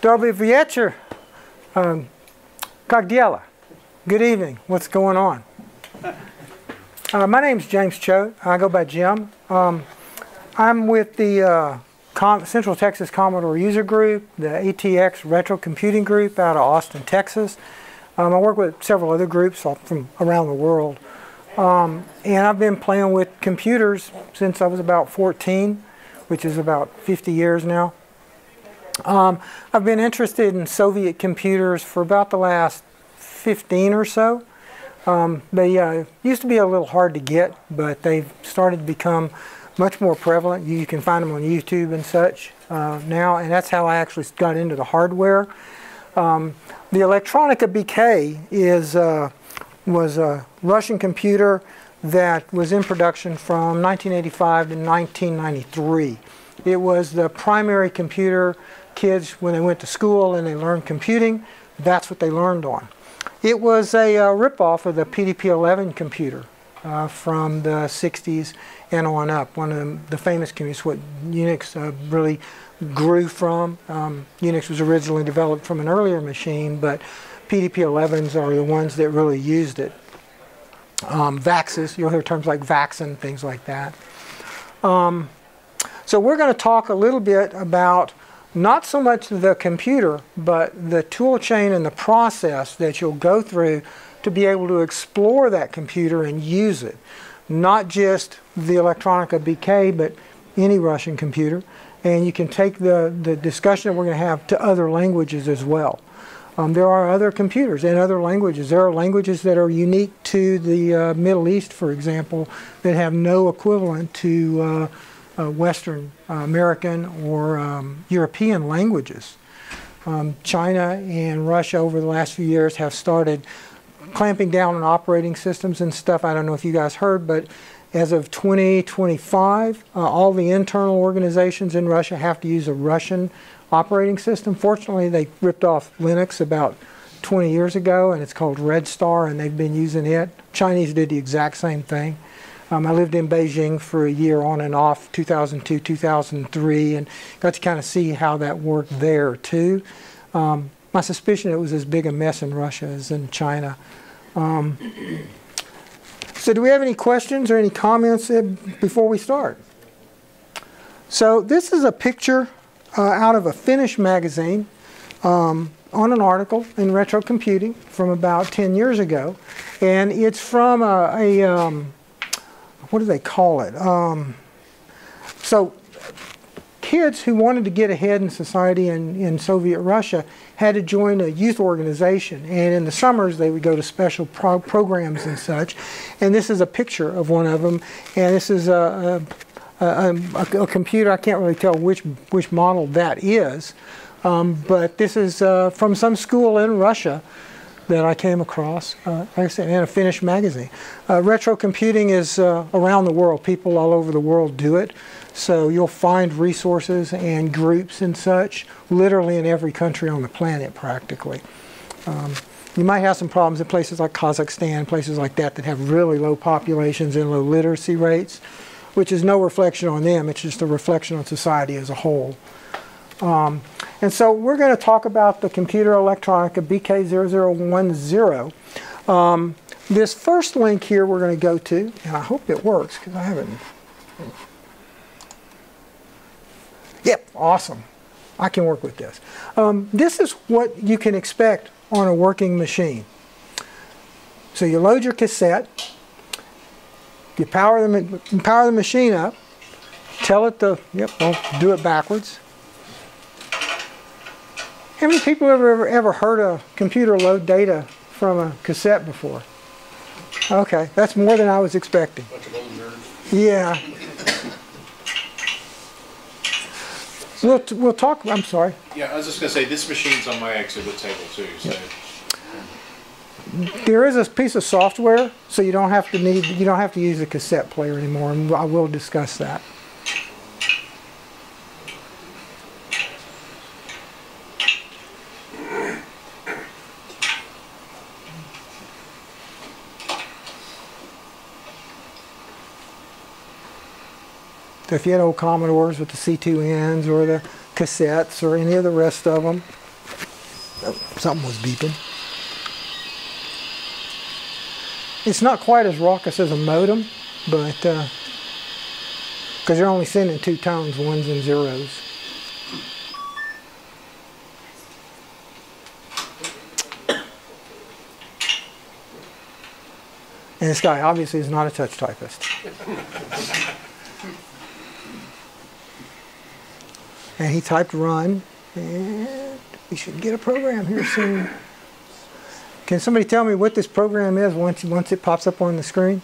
Dobry wieczór. Jak działa? Good evening. What's going on? My name's James Choate. I go by Jim. I'm with the Central Texas Commodore User Group, the ATX Retro Computing Group out of Austin, Texas. I work with several other groups from around the world. And I've been playing with computers since I was about 14, which is about 50 years now. I've been interested in Soviet computers for about the last 15 or so. They used to be a little hard to get, but they've started to become much more prevalent. You can find them on YouTube and such now, and that's how I actually got into the hardware. The Electronica BK was a Russian computer that was in production from 1985 to 1993. It was the primary computer kids, when they went to school and they learned computing, that's what they learned on. It was a ripoff of the PDP-11 computer from the 60s and on up. One of the famous computers, what Unix really grew from. Unix was originally developed from an earlier machine, but PDP-11s are the ones that really used it. VAXs, you'll hear terms like VAX and things like that. So we're going to talk a little bit about not so much the computer, but the tool chain and the process that you'll go through to be able to explore that computer and use it. Not just the Electronica BK, but any Russian computer. And you can take the discussion that we're going to have to other languages as well. There are other computers and other languages. There are languages that are unique to the Middle East, for example, that have no equivalent to Western American or European languages. China and Russia over the last few years have started clamping down on operating systems and stuff. I don't know if you guys heard, but as of 2025, all the internal organizations in Russia have to use a Russian operating system. Fortunately, they ripped off Linux about 20 years ago, and it's called Red Star, and they've been using it. Chinese did the exact same thing. I lived in Beijing for a year on and off, 2002, 2003, and got to kind of see how that worked there too. My suspicion it was as big a mess in Russia as in China. So do we have any questions or any comments before we start? So this is a picture out of a Finnish magazine on an article in Retro Computing from about 10 years ago. And it's from what do they call it? So kids who wanted to get ahead in society in Soviet Russia had to join a youth organization, and in the summers they would go to special programs and such. And this is a picture of one of them, and this is a computer. I can't really tell which model that is, but this is from some school in Russia that I came across, like I said, in a Finnish magazine. Retro computing is around the world. People all over the world do it. So you'll find resources and groups and such literally in every country on the planet practically. You might have some problems in places like Kazakhstan, places like that that have really low populations and low literacy rates, which is no reflection on them. It's just a reflection on society as a whole. And so we're going to talk about the computer Electronica BK0010. This first link here we're going to go to, and I hope it works because I haven't. Yep, awesome. I can work with this. This is what you can expect on a working machine. So you load your cassette, you power the machine up, tell it to, well, do it backwards. How many people have ever heard a computer load data from a cassette before? Okay, that's more than I was expecting. Bunch of old nerds. Yeah. We'll talk. I'm sorry. Yeah, I was just going to say this machine's on my exhibit table too. So. Yep. There is a piece of software, so you don't have to use a cassette player anymore, and I will discuss that. So if you had old Commodores with the C2Ns or the cassettes or any of the rest of them. Oh, something was beeping. It's not quite as raucous as a modem, but because you're only sending 2 tones, ones and zeros. And this guy obviously is not a touch typist. And he typed run, and we should get a program here soon. Can somebody tell me what this program is once it pops up on the screen?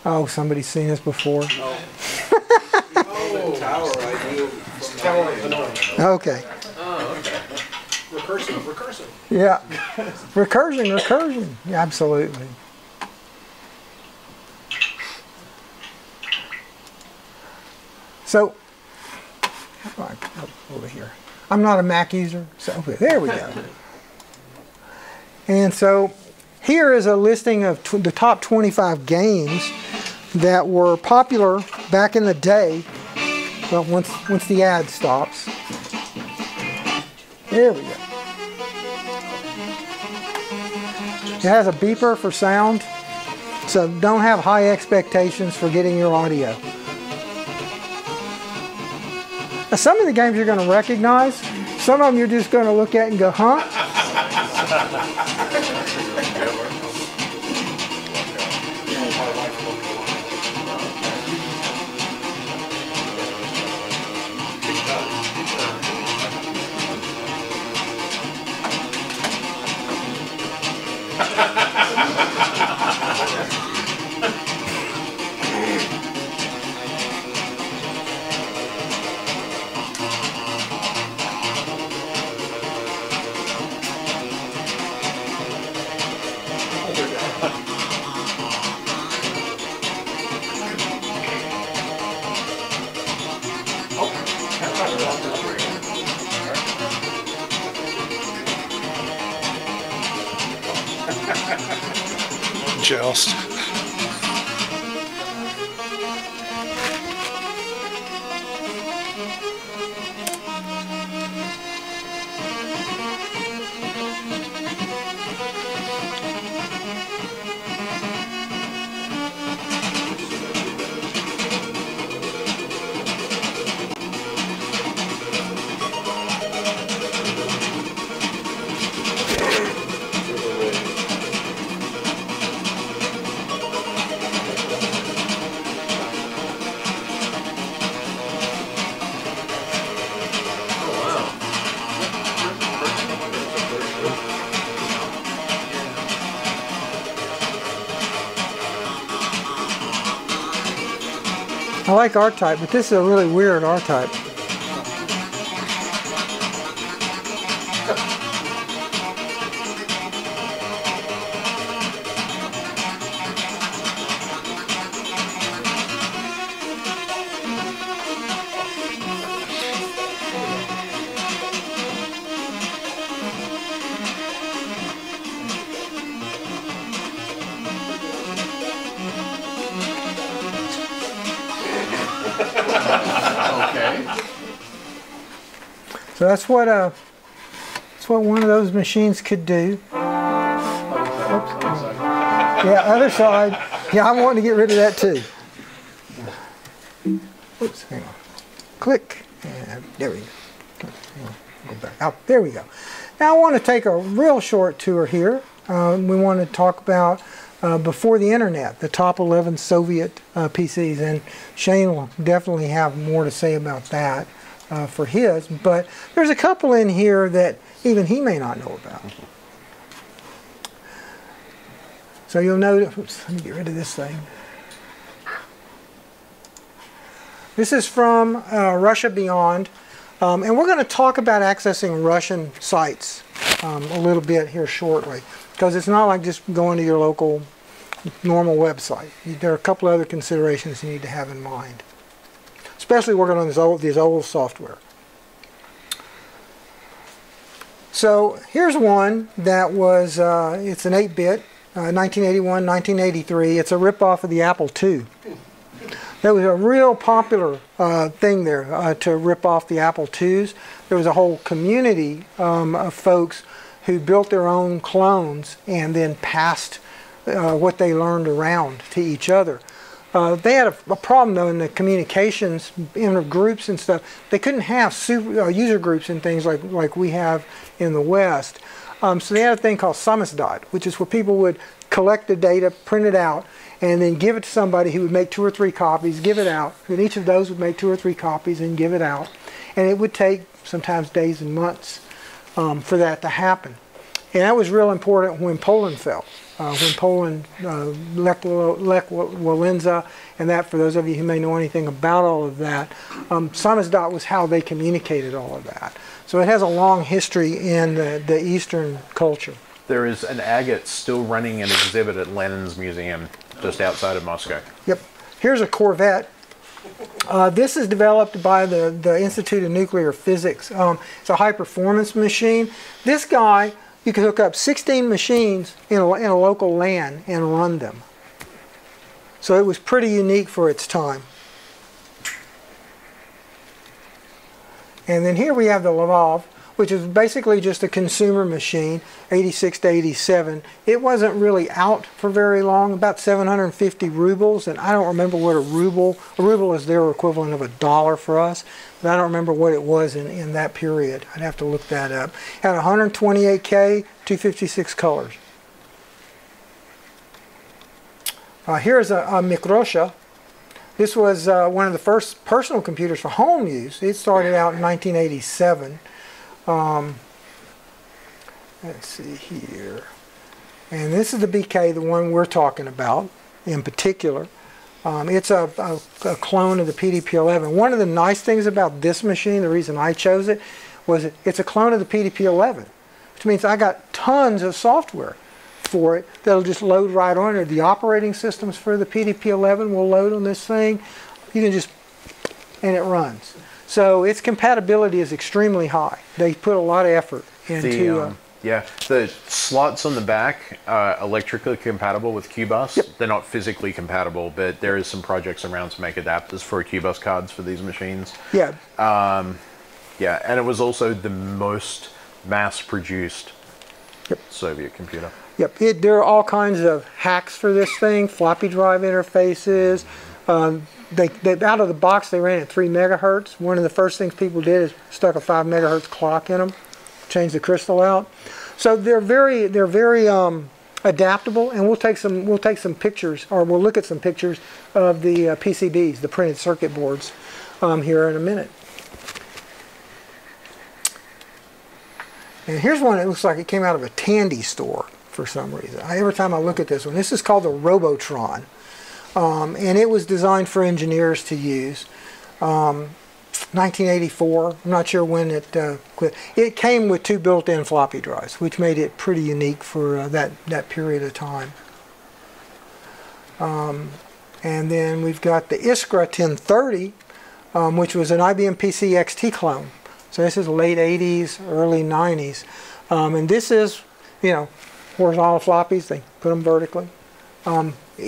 Oh, somebody's seen this before. No. Tower, Okay. Oh, okay. Recursive. Yeah. Recursion. Yeah, absolutely. So, how do I put over here? I'm not a Mac user, so there we go. And so, here is a listing of the top 25 games that were popular back in the day. Well, once the ad stops. There we go. It has a beeper for sound, so don't have high expectations for getting your audio. Now, some of the games you're going to recognize, some of them you're just going to look at and go, huh? Joust. I like R-Type, but this is a really weird R-Type. Okay. So that's what one of those machines could do. Oops. Yeah, other side. Yeah, I'm wanting to get rid of that too. Oops, hang on. Click, and there we go. Hang on. Go back. Oh, there we go. Now I want to take a real short tour here. We want to talk about before the internet, the top 11 Soviet PCs, and Shane will definitely have more to say about that for his, but there's a couple in here that even he may not know about. So you'll notice, oops, let me get rid of this thing. This is from Russia Beyond, and we're going to talk about accessing Russian sites a little bit here shortly, because it's not like just going to your local normal website. There are a couple other considerations you need to have in mind, especially working on this old software. So here's one that was, it's an 8-bit, 1981, 1983. It's a rip-off of the Apple II. That was a real popular thing there to rip off the Apple IIs. There was a whole community of folks who built their own clones and then passed what they learned around to each other. They had a problem though in the communications in groups and stuff. They couldn't have user groups and things like we have in the West. So they had a thing called samizdat, which is where people would collect the data, print it out, and then give it to somebody who would make 2 or 3 copies, give it out, and each of those would make 2 or 3 copies and give it out. And it would take sometimes days and months for that to happen. And that was real important when Poland fell. When Poland, Lech Walesa, and that, for those of you who may know anything about all of that, samizdat was how they communicated all of that. So it has a long history in the Eastern culture. There is an agate still running an exhibit at Lenin's Museum just outside of Moscow. Yep. Here's a Corvette. This is developed by the Institute of Nuclear Physics. It's a high-performance machine. This guy, you could hook up 16 machines in a local LAN and run them. So it was pretty unique for its time. And then here we have the Lvov, which is basically just a consumer machine, 86 to 87. It wasn't really out for very long, about 750 rubles, and I don't remember what a ruble is their equivalent of $1 for us, but I don't remember what it was in that period. I'd have to look that up. Had 128K, 256 colors. Here's a Mikrosha. This was one of the first personal computers for home use. It started out in 1987. Let's see here. And this is the BK, the one we're talking about in particular. It's a clone of the PDP-11. One of the nice things about this machine, the reason I chose it, was it's a clone of the PDP-11, which means I got tons of software for it that'll just load right on it. The operating systems for the PDP-11 will load on this thing. You can just, and it runs. So its compatibility is extremely high. They put a lot of effort into... yeah, the slots on the back are electrically compatible with QBus. Yep. They're not physically compatible, but there is some projects around to make adapters for QBus cards for these machines. Yeah. Yeah, and it was also the most mass-produced Soviet computer. Yep. There are all kinds of hacks for this thing, floppy drive interfaces. They out of the box, they ran at 3 megahertz. One of the first things people did is stuck a 5 megahertz clock in them, changed the crystal out. So they're very adaptable, and we'll take some pictures, or we'll look at some pictures of the PCBs, the printed circuit boards, here in a minute. And here's one that looks like it came out of a Tandy store for some reason. Every time I look at this one, this is called the Robotron. And it was designed for engineers to use. 1984, I'm not sure when it quit. It came with 2 built-in floppy drives, which made it pretty unique for that period of time. And then we've got the Iskra 1030, which was an IBM PC XT clone. So this is late 80s, early 90s. And this is, horizontal floppies, they put them vertically.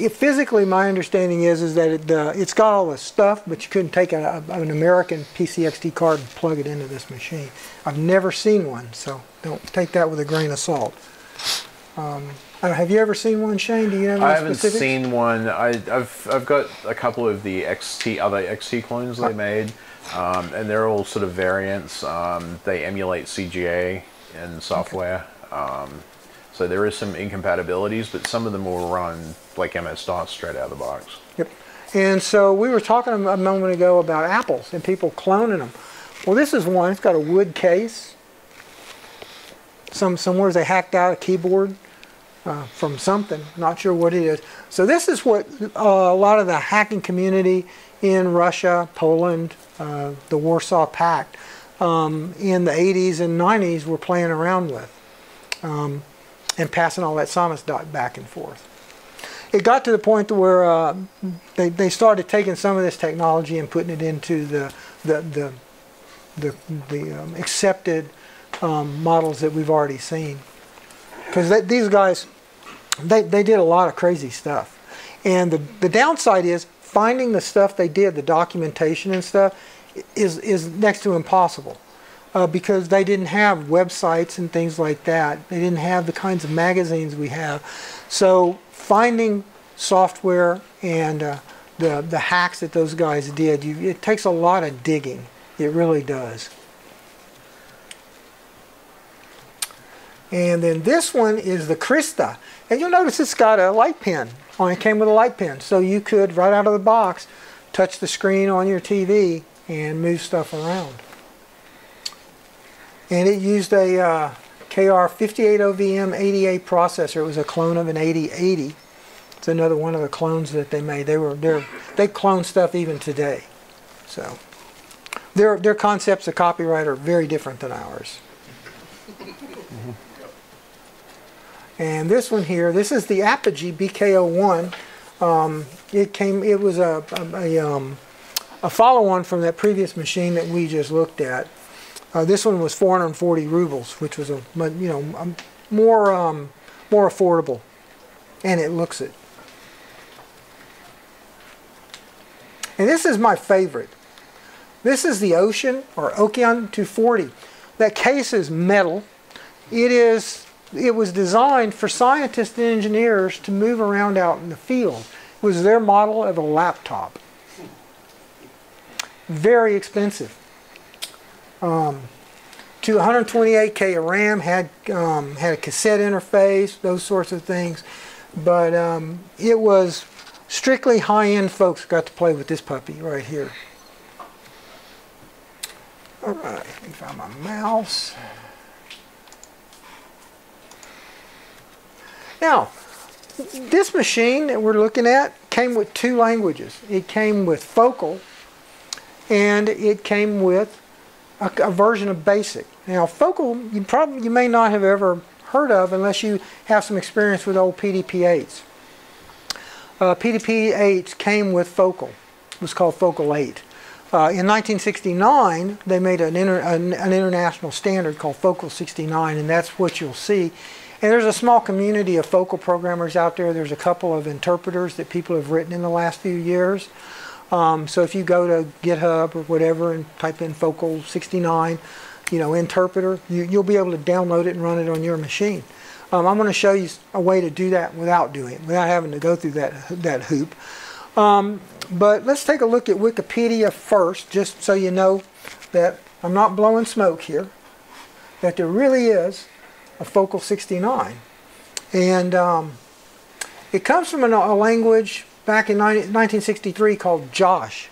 Physically, my understanding is that it's got all the stuff, but you couldn't take an American PCXT card and plug it into this machine. I've never seen one, so don't take that with a grain of salt. Have you ever seen one, Shane? Do you have any specifics? I haven't seen one. I've got a couple of the other XT clones they made, and they're all sort of variants. They emulate CGA and software. So there is some incompatibilities, but some of them will run like MS-DOS straight out of the box. Yep. And so we were talking a moment ago about apples and people cloning them. Well, this is one. It's got a wood case. Somewhere they hacked out a keyboard from something. Not sure what it is. So this is what a lot of the hacking community in Russia, Poland, the Warsaw Pact in the 80s and 90s were playing around with. And passing all that samizdat back and forth. It got to the point where they started taking some of this technology and putting it into the accepted models that we've already seen. Because these guys, they did a lot of crazy stuff. And the downside is finding the stuff they did, the documentation and stuff, is next to impossible. Because they didn't have websites and things like that. They didn't have the kinds of magazines we have. So finding software and the hacks that those guys did, it takes a lot of digging. It really does. And then this one is the Krista. And you'll notice it's got a light pen on it. It came with a light pen. So you could, right out of the box, touch the screen on your TV and move stuff around. And it used a KR58OVM 88 processor. It was a clone of an 8080. It's another one of the clones that they made. They clone stuff even today. So their concepts of copyright are very different than ours. And this one here, this is the Apogee BK01. It was a follow-on from that previous machine that we just looked at. This one was 440 rubles, which was more affordable, and it looks it. And this is my favorite. This is the Ocean or Okean 240. That case is metal. It was designed for scientists and engineers to move around out in the field. It was their model of a laptop. Very expensive. To 128K of RAM, had a cassette interface, those sorts of things. But it was strictly high-end folks got to play with this puppy right here. All right, let me find my mouse. Now, this machine that we're looking at came with two languages. It came with Focal, and it came with a version of BASIC. Now, Focal, you may not have ever heard of unless you have some experience with old PDP-8s. PDP-8s came with Focal. It was called Focal 8. In 1969, they made an international standard called Focal 69, and that's what you'll see. And there's a small community of Focal programmers out there. There's a couple of interpreters that people have written in the last few years. So if you go to GitHub or whatever and type in Focal 69, interpreter, you'll be able to download it and run it on your machine. I'm going to show you a way to do that without having to go through that hoop. But let's take a look at Wikipedia first, just so you know that I'm not blowing smoke here, that there really is a Focal 69. And it comes from a language back in 1963 called Josh,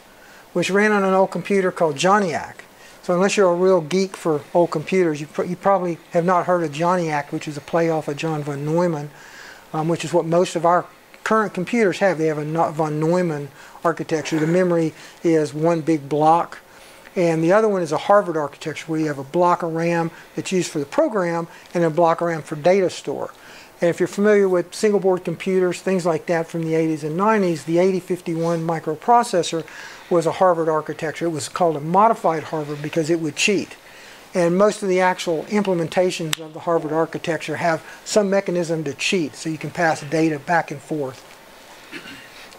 which ran on an old computer called Johnniac. So unless you're a real geek for old computers, you probably have not heard of Johnniac, which is a play off of John von Neumann, which is what most of our current computers have. They have a von Neumann architecture. The memory is one big block, and the other one is a Harvard architecture where you have a block of RAM that's used for the program and a block of RAM for data store. And if you're familiar with single board computers, things like that from the 80s and 90s, the 8051 microprocessor was a Harvard architecture. It was called a modified Harvard because it would cheat. And most of the actual implementations of the Harvard architecture have some mechanism to cheat, so you can pass data back and forth.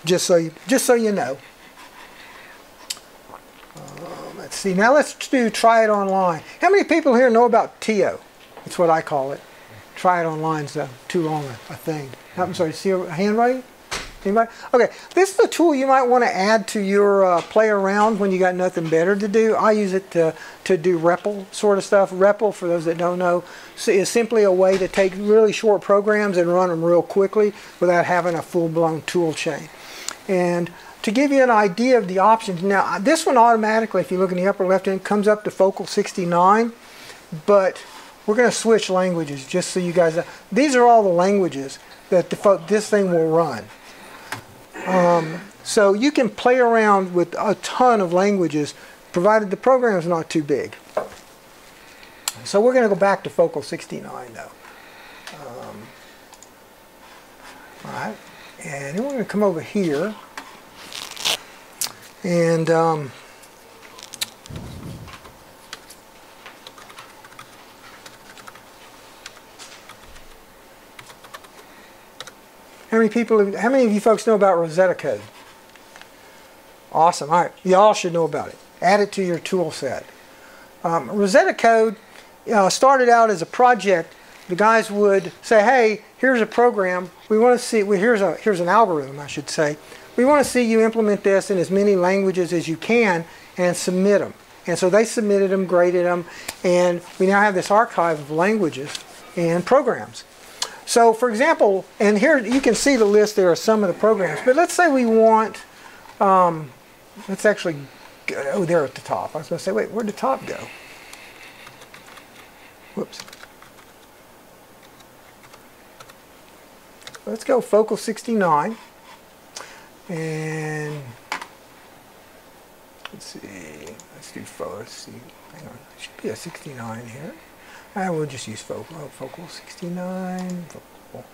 Just so you know. Let's see. Now let's try it online. How many people here know about TIO? That's what I call it. Try it online is too long a thing. I'm sorry, see a hand raise? Anybody? Okay, this is a tool you might want to add to your play around when you got nothing better to do. I use it to do REPL sort of stuff. REPL, for those that don't know, is simply a way to take really short programs and run them real quickly without having a full-blown tool chain. And to give you an idea of the options, now this one automatically, if you look in the upper left hand, comes up to Focal 69, but we're going to switch languages just so you guys know. These are all the languages that this thing will run. So you can play around with a ton of languages, provided the program is not too big. So we're going to go back to Focal 69 though. All right, and then we're going to come over here, and how many of you folks know about Rosetta Code? Awesome. All right, y'all should know about it. Add it to your tool set. Rosetta Code started out as a project. The guys would say, hey, here's a program. We want to see, here's an algorithm, I should say. We want to see you implement this in as many languages as you can and submit them. And so they submitted them, graded them, and we now have this archive of languages and programs. So for example, and here you can see the list there of some of the programs, but let's say we want, let's actually go there at the top. I was going to say, wait, where'd the top go? Whoops. Let's go Focal 69. And let's see, let's do hang on, there should be a 69 here. I will just use Focal 69, Focal,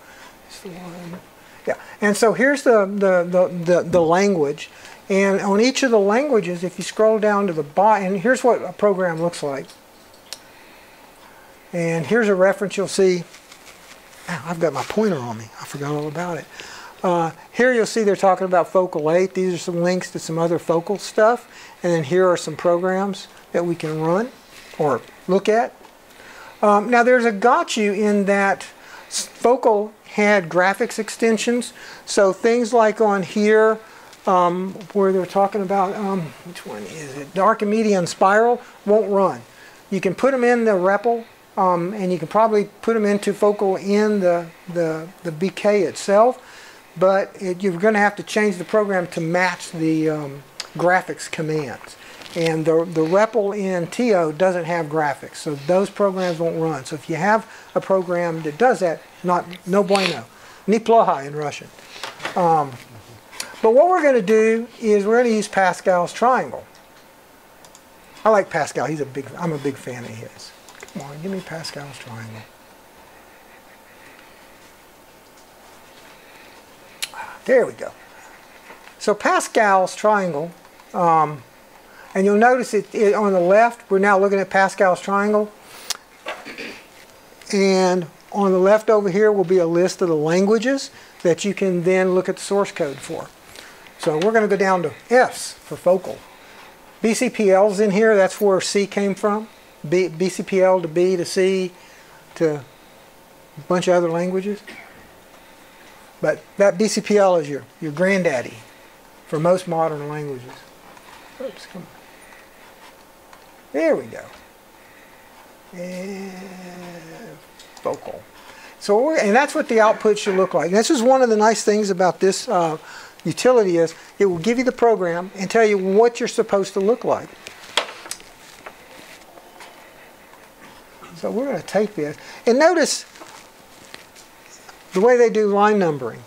this the one. Yeah, and so here's the language. And on each of the languages, if you scroll down to the bottom, and here's what a program looks like. And here's a reference you'll see. Ow, I've got my pointer on me. I forgot all about it. Here you'll see they're talking about Focal 8. These are some links to some other Focal stuff. And then here are some programs that we can run or look at. Now there's a got you in that Focal had graphics extensions. So things like on here where they're talking about, which one is it? The Archimedean spiral won't run. You can put them in the REPL. And you can probably put them into Focal in the BK itself, but you're going to have to change the program to match the graphics commands. And the REPL in TO doesn't have graphics, so those programs won't run. So if you have a program that does that, no bueno, ni plohai in Russian. But what we're going to do is we're going to use Pascal's triangle. I like Pascal. I'm a big fan of his. Come on, give me Pascal's triangle. There we go. So Pascal's triangle, and you'll notice it on the left, we're now looking at Pascal's triangle. And on the left over here will be a list of the languages that you can then look at the source code for. So we're going to go down to F's for Focal. BCPL's in here, that's where C came from. BCPL to B to C to a bunch of other languages. But that BCPL is your granddaddy for most modern languages. Oops, come on. There we go. And Focal. So and that's what the output should look like. And this is one of the nice things about this utility is it will give you the program and tell you what you're supposed to look like. So we're going to take this. And notice the way they do line numbering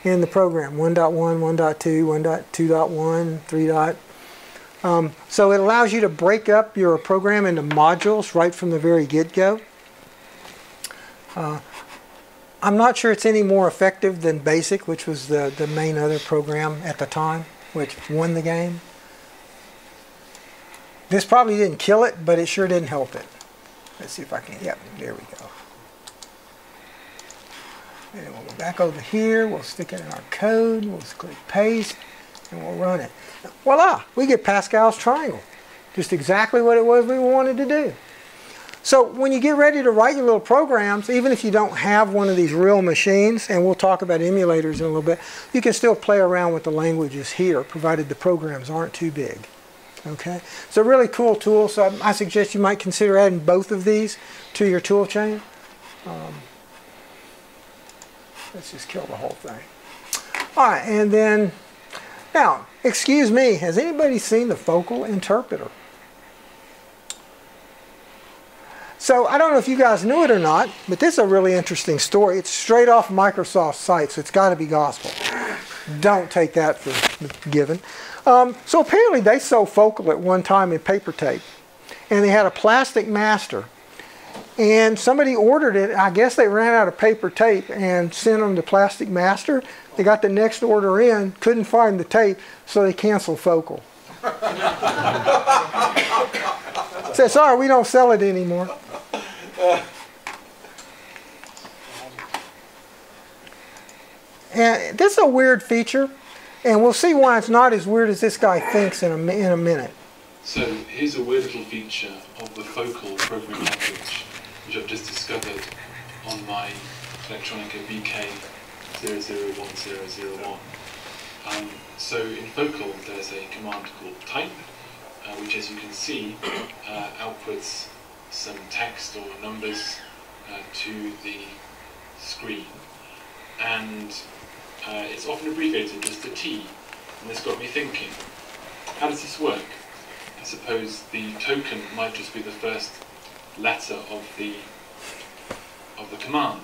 in the program. 1.1, 1.2, 1.2.1, 3. So it allows you to break up your program into modules right from the very get-go. I'm not sure it's any more effective than BASIC, which was the main other program at the time, which won the game. This probably didn't kill it, but it sure didn't help it. Let's see if I can, yep, there we go. And we'll go back over here, we'll stick it in our code, we'll click paste, and we'll run it. Voila, we get Pascal's triangle. Just exactly what it was we wanted to do. So when you get ready to write your little programs, even if you don't have one of these real machines, and we'll talk about emulators in a little bit, you can still play around with the languages here, provided the programs aren't too big. Okay, it's a really cool tool, so I suggest you might consider adding both of these to your tool chain. Let's just kill the whole thing. All right, and then, now, excuse me, has anybody seen the Focal interpreter? So I don't know if you guys knew it or not, but this is a really interesting story. It's straight off Microsoft's site, so it's got to be gospel. Don't take that for given. So apparently they sold Focal at one time in paper tape, and they had a plastic master. And somebody ordered it. I guess they ran out of paper tape and sent them the plastic master. They got the next order in, couldn't find the tape, so they canceled Focal. Said, sorry, we don't sell it anymore. And this is a weird feature. And we'll see why it's not as weird as this guy thinks in a minute. So here's a weird little feature of the focal programming language, which I've just discovered on my Electronica BK001001. So in focal there's a command called type, which, as you can see, outputs some text or numbers to the screen, and it's often abbreviated just to T, and this got me thinking, how does this work? I suppose the token might just be the first letter of the command,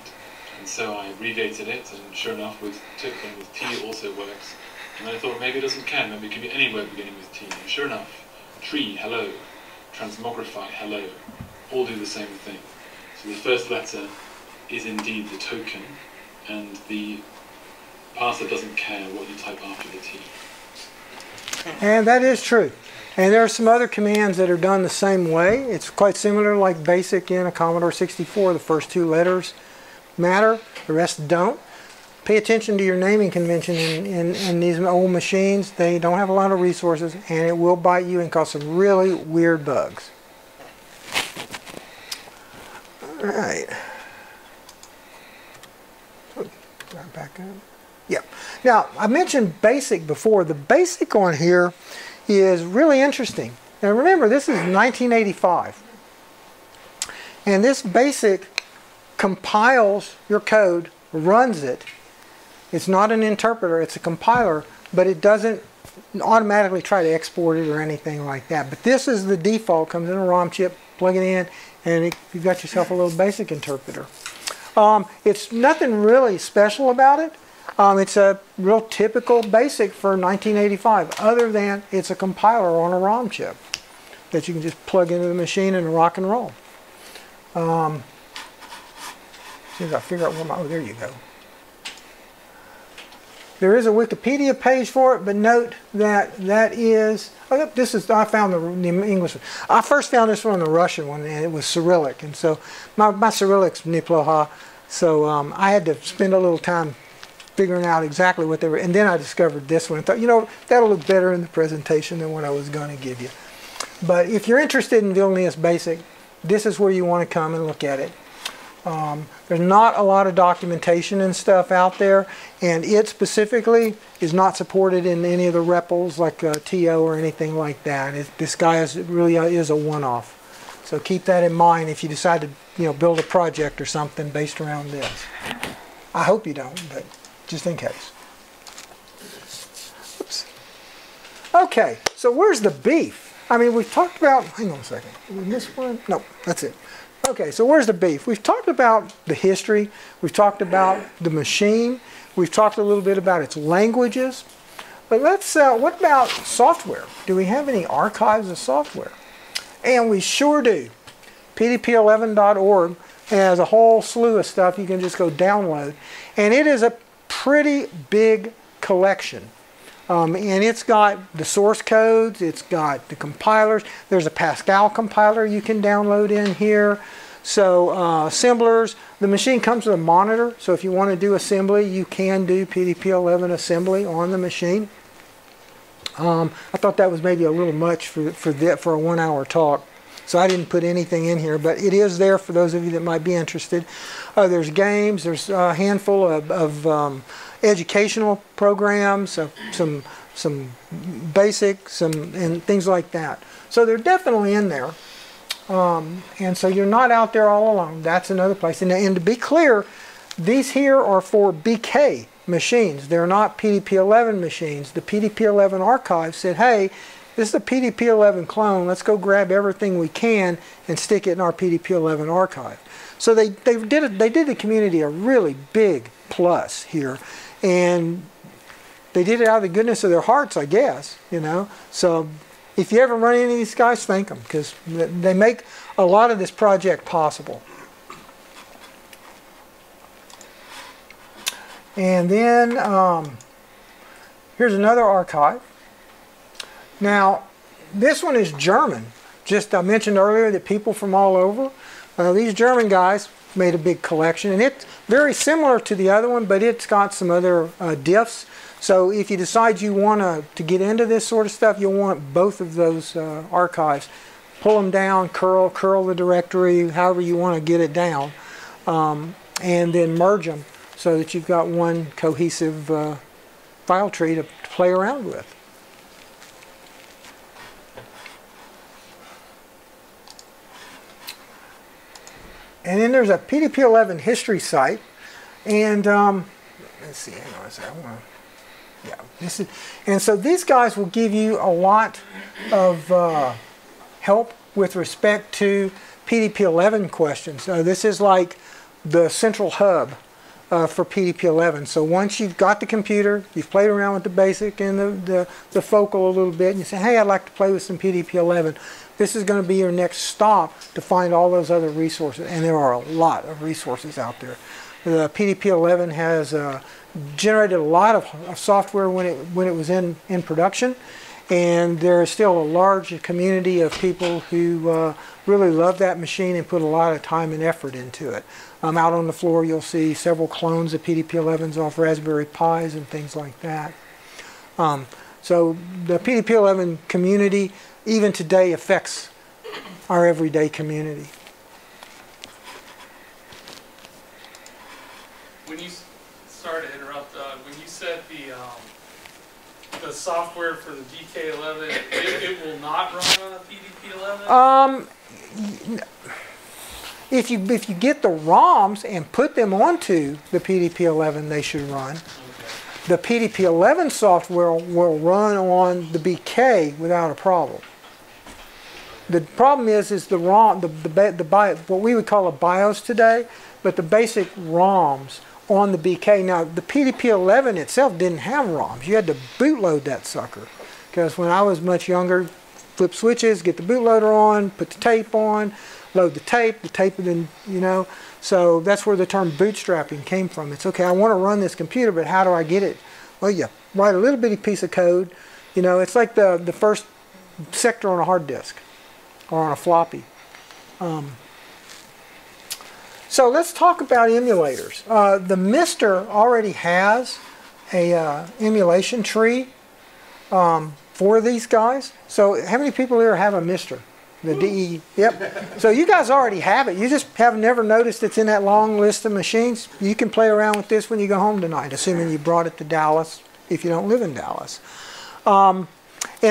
and so I abbreviated it, and sure enough with token with T it also works, and then I thought maybe it doesn't count, maybe it can be any word beginning with T, and sure enough, tree, hello, transmogrify, hello, all do the same thing. So the first letter is indeed the token, and the parser doesn't care what you type after the T. And that is true. And there are some other commands that are done the same way. It's quite similar, like BASIC in a Commodore 64. The first two letters matter, the rest don't. Pay attention to your naming convention in these old machines. They don't have a lot of resources, and it will bite you and cause some really weird bugs. All right. Back up. Yeah. Now, I mentioned BASIC before. The BASIC on here is really interesting. Now remember, this is 1985. And this BASIC compiles your code, runs it. It's not an interpreter, it's a compiler, but it doesn't automatically try to export it or anything like that. But this is the default, comes in a ROM chip, plug it in, and you've got yourself a little BASIC interpreter. It's nothing really special about it. It's a real typical BASIC for 1985, other than it's a compiler on a ROM chip that you can just plug into the machine and rock and roll. As soon as I figure out where my, oh, there you go. There is a Wikipedia page for it, but note that that is, oh, this is, I found the English one. I first found this one on the Russian one, and it was Cyrillic, and so my Cyrillic's Niploha, so I had to spend a little time figuring out exactly what they were, and then I discovered this one and thought, you know, that'll look better in the presentation than what I was going to give you. But if you're interested in Vilnius BASIC, this is where you want to come and look at it. There's not a lot of documentation and stuff out there, and it specifically is not supported in any of the REPLs like TO or anything like that. This guy really is a one-off. So keep that in mind if you decide to, you know, build a project or something based around this. I hope you don't, but just in case. Oops. Okay, so where's the beef? I mean, we've talked about, hang on a second, this one? No, that's it. Okay, so where's the beef? We've talked about the history, we've talked about the machine, we've talked a little bit about its languages, but let's, what about software? Do we have any archives of software? And we sure do. pdp11.org has a whole slew of stuff you can just go download, and it is a pretty big collection. And it's got the source codes, it's got the compilers, there's a Pascal compiler you can download in here. So assemblers, the machine comes with a monitor, so if you want to do assembly, you can do PDP-11 assembly on the machine. I thought that was maybe a little much for a 1 hour talk, so I didn't put anything in here, but it is there for those of you that might be interested. There's games, there's a handful of educational programs, some basics, and things like that. So they're definitely in there. And so you're not out there all alone. That's another place. And to be clear, these here are for BK machines. They're not PDP-11 machines. The PDP-11 archive said, hey, this is a PDP-11 clone. Let's go grab everything we can and stick it in our PDP-11 archive. So they did the community a really big plus here. And they did it out of the goodness of their hearts, I guess, you know. So if you ever run into these guys, thank them, because they make a lot of this project possible. And then here's another archive. Now, this one is German. Just I mentioned earlier that people from all over, these German guys made a big collection, and it's very similar to the other one, but it's got some other diffs. So if you decide you want to get into this sort of stuff, you'll want both of those archives. Pull them down, curl the directory, however you want to get it down, and then merge them so that you've got one cohesive file tree to play around with. And then there's a PDP-11 history site, and let's see, hang on a second. Yeah, this is, and so these guys will give you a lot of help with respect to PDP-11 questions. This is like the central hub for PDP-11. So once you've got the computer, you've played around with the BASIC and the focal a little bit, and you say, hey, I'd like to play with some PDP-11. This is going to be your next stop to find all those other resources, and there are a lot of resources out there. The PDP-11 has generated a lot of software when it was in production, and there is still a large community of people who really love that machine and put a lot of time and effort into it. Out on the floor you'll see several clones of PDP-11s off Raspberry Pis and things like that. So the PDP-11 community even today affects our everyday community. When you, sorry to interrupt, when you said the software for the BK11, it will not run on a PDP-11? If you get the ROMs and put them onto the PDP-11, they should run. Okay. The PDP-11 software will run on the BK without a problem. The problem is the ROM, what we would call a BIOS today, but the basic ROMs on the BK. Now, the PDP-11 itself didn't have ROMs. You had to bootload that sucker. Because when I was much younger, flip switches, get the bootloader on, put the tape on, load the tape then, you know. So that's where the term bootstrapping came from. It's okay, I want to run this computer, but how do I get it? Well, you write a little bitty piece of code. You know, it's like the first sector on a hard disk or on a floppy. So let's talk about emulators. The Mister already has a emulation tree for these guys. So how many people here have a Mister? The DE, yep. So you guys already have it. You just have never noticed it's in that long list of machines. You can play around with this when you go home tonight, assuming you brought it to Dallas if you don't live in Dallas. And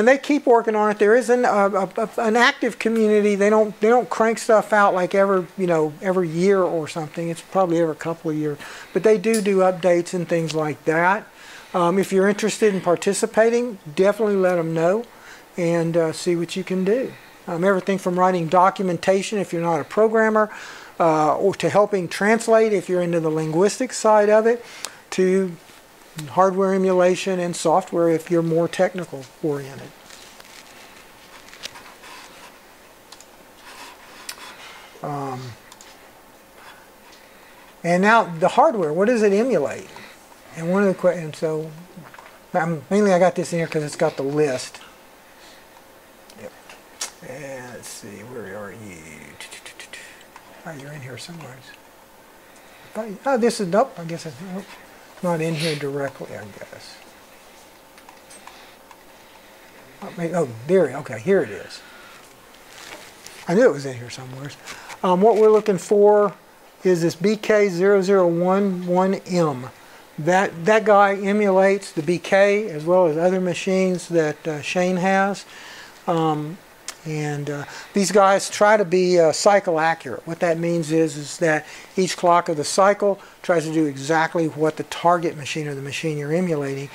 they keep working on it. There is an active community. They don't crank stuff out like every year or something. It's probably every couple of years. But they do updates and things like that. If you're interested in participating, definitely let them know and see what you can do. Everything from writing documentation if you're not a programmer, or to helping translate if you're into the linguistic side of it, to hardware emulation and software if you're more technical oriented. And now the hardware, what does it emulate? And one of the questions, so mainly I got this in here because it's got the list. Yep. And let's see, where are you? Oh, you're in here somewhere. Oh, this is, nope, I guess it's not in here directly, I guess. Oh, there, okay, here it is. I knew it was in here somewhere. What we're looking for is this BK0010M. That guy emulates the BK as well as other machines that Shane has. These guys try to be cycle accurate. What that means is that each clock of the cycle tries to do exactly what the target machine or the machine you're emulating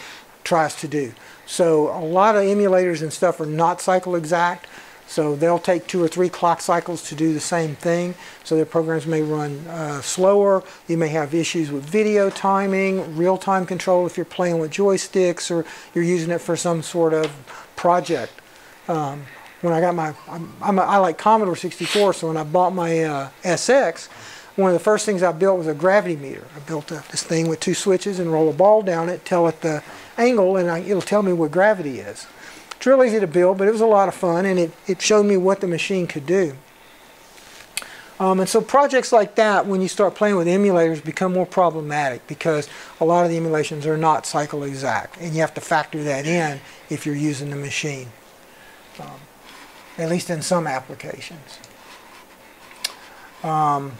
tries to do. So a lot of emulators and stuff are not cycle exact. So they'll take 2 or 3 clock cycles to do the same thing. So their programs may run slower. You may have issues with video timing, real-time control if you're playing with joysticks or you're using it for some sort of project. When I got my, I like Commodore 64, so when I bought my SX, one of the first things I built was a gravity meter. I built this thing with 2 switches and roll a ball down it, tell it the angle, and it'll tell me what gravity is. It's real easy to build, but it was a lot of fun, and it showed me what the machine could do. And so projects like that, when you start playing with emulators, become more problematic because a lot of the emulations are not cycle exact, and you have to factor that in if you're using the machine, at least in some applications. And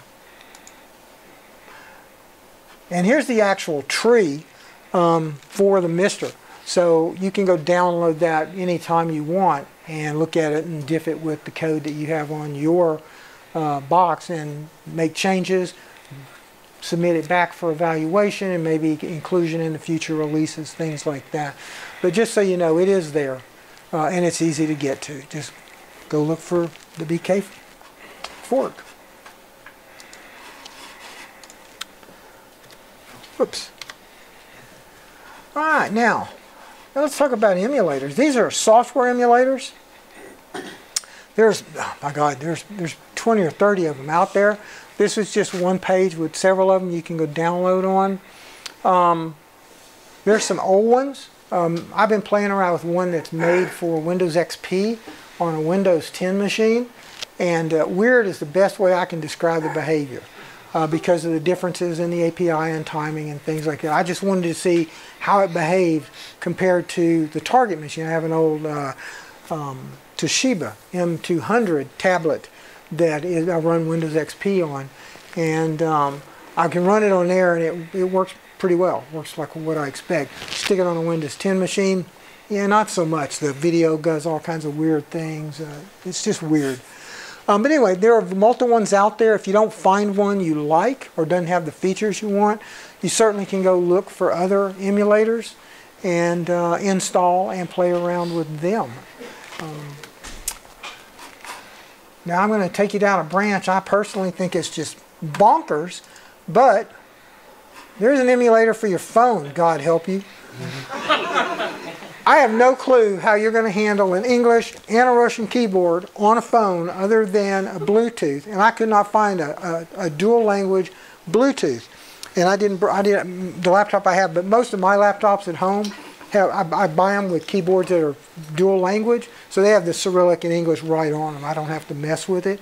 here's the actual tree for the MiSTer. So you can go download that anytime you want and look at it and diff it with the code that you have on your box and make changes, submit it back for evaluation, and maybe inclusion in the future releases, things like that. But just so you know, it is there, and it's easy to get to. Just go look for the BK fork. Whoops. All right, now let's talk about emulators. These are software emulators. There's, oh my God, there's 20 or 30 of them out there. This is just one page with several of them you can go download on. There's some old ones. I've been playing around with one that's made for Windows XP on a Windows 10 machine, and weird is the best way I can describe the behavior because of the differences in the API and timing and things like that. I just wanted to see how it behaved compared to the target machine. I have an old Toshiba M200 tablet that I run Windows XP on, and I can run it on there, and it works pretty well. Works like what I expect. Stick it on a Windows 10 machine, yeah, not so much. The video does all kinds of weird things. It's just weird. But anyway, there are multiple ones out there. If you don't find one you like or doesn't have the features you want, you certainly can go look for other emulators and install and play around with them. Now I'm going to take you down a branch. I personally think it's just bonkers, but there's an emulator for your phone, God help you. I have no clue how you're going to handle an English and a Russian keyboard on a phone other than a Bluetooth, and I could not find a dual language Bluetooth. And I didn't the laptop I have, but most of my laptops at home I buy them with keyboards that are dual language, so they have the Cyrillic and English right on them. I don't have to mess with it.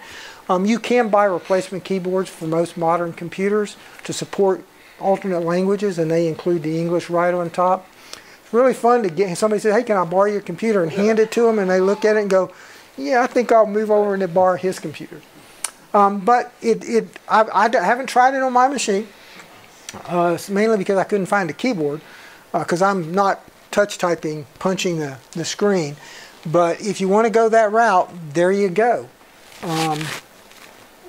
You can buy replacement keyboards for most modern computers to support alternate languages, and they include the English right on top. It's really fun to get somebody says, "Hey, can I borrow your computer?" and hand it to them, and they look at it and go, "Yeah, I think I'll move over and borrow his computer." But I haven't tried it on my machine, mainly because I couldn't find a keyboard, because I'm not touch typing, punching the screen. But if you want to go that route, there you go.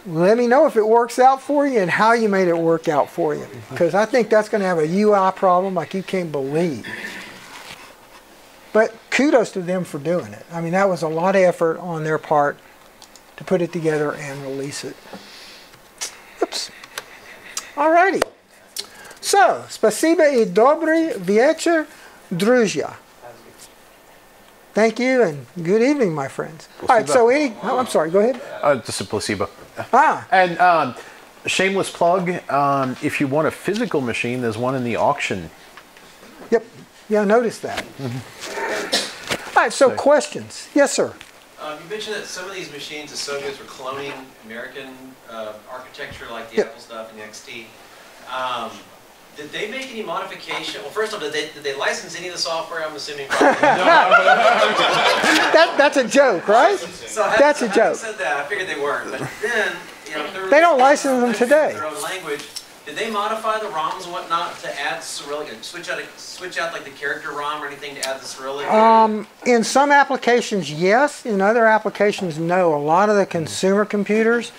Let me know if it works out for you and how you made it work out for you, because I think that's going to have a UI problem like you can't believe. But kudos to them for doing it. I mean, that was a lot of effort on their part to put it together and release it. Oops. Alrighty. So, spasiba I dobry wieczór, друзья. Thank you and good evening, my friends. All right, so I'm sorry, go ahead. Just a placebo. Ah. And shameless plug, if you want a physical machine, there's one in the auction. Yep, yeah, I noticed that. All right, so questions. Yes, sir. You mentioned that some of these machines, the Soviets were cloning American architecture, like the Apple stuff and the XT. Did they make any modification? Well, first off, did they license any of the software? I'm assuming. That's a joke, right? So that's a joke. Said that, I figured they weren't. But then, they don't license them today. Their own language. Did they modify the ROMs and whatnot to add Cyrillic? Switch out like the character ROM or anything to add the Cyrillic? In some applications, yes. In other applications, no. A lot of the consumer computers,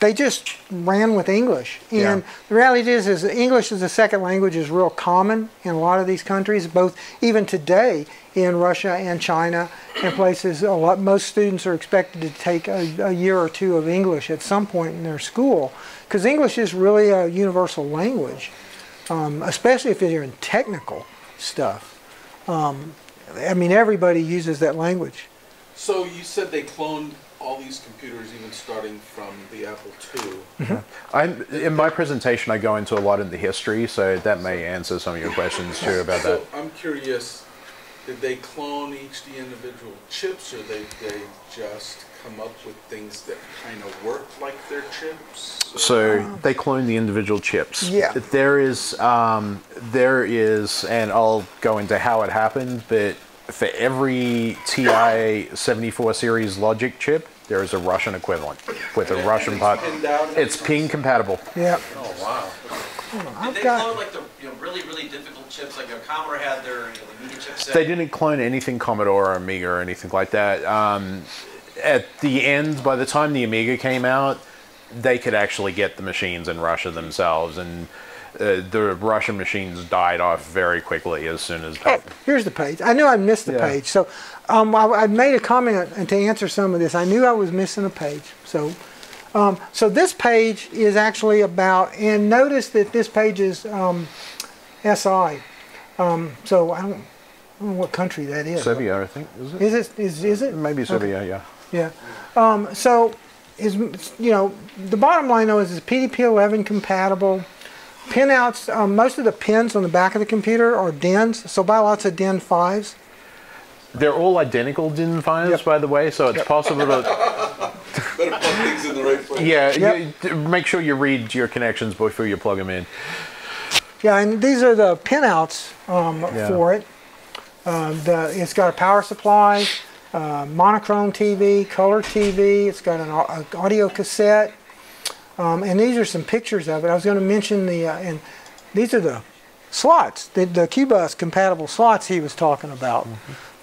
they just ran with English. And the reality is English as a second language is real common in a lot of these countries, both even today in Russia and China and places. Most students are expected to take a year or two of English at some point in their school, because English is really a universal language, especially if you're in technical stuff. I mean, everybody uses that language. So you said they cloned all these computers, even starting from the Apple II. In my presentation, I go into a lot in the history, so that may answer some of your questions too about that. So I'm curious, Did they clone the individual chips, or they just come up with things that kind of work like their chips? So they clone the individual chips. Yeah. There is, and I'll go into how it happened, but for every TI 74 series logic chip, there is a Russian equivalent with a Russian part. It's pin compatible. Yeah. Oh wow. Did they clone like the really difficult chips, like Commodore had their the Amiga chipset? They didn't clone anything Commodore or Amiga or anything like that. At the end, by the time the Amiga came out, they could actually get the machines in Russia themselves, and the Russian machines died off very quickly as soon as that. Oh, here's the page. I knew I missed the page, so I made a comment to answer some of this. I knew I was missing a page, so. So this page is actually about, and notice that this page is SI. So I don't know what country that is. Serbia, I think, is it? Is it? Maybe Serbia, okay. yeah. Yeah. So the bottom line though is it's PDP-11 compatible. Pinouts, most of the pins on the back of the computer are DINs, so buy lots of DIN 5s. They're all identical DIN 5s, by the way, so it's possible to... Better plug things in the right place. Yeah, make sure you read your connections before you plug them in. Yeah, and these are the pinouts for it. It's got a power supply, monochrome TV, color TV. It's got an audio cassette, and these are some pictures of it. I was going to mention and these are the slots, the QBus compatible slots he was talking about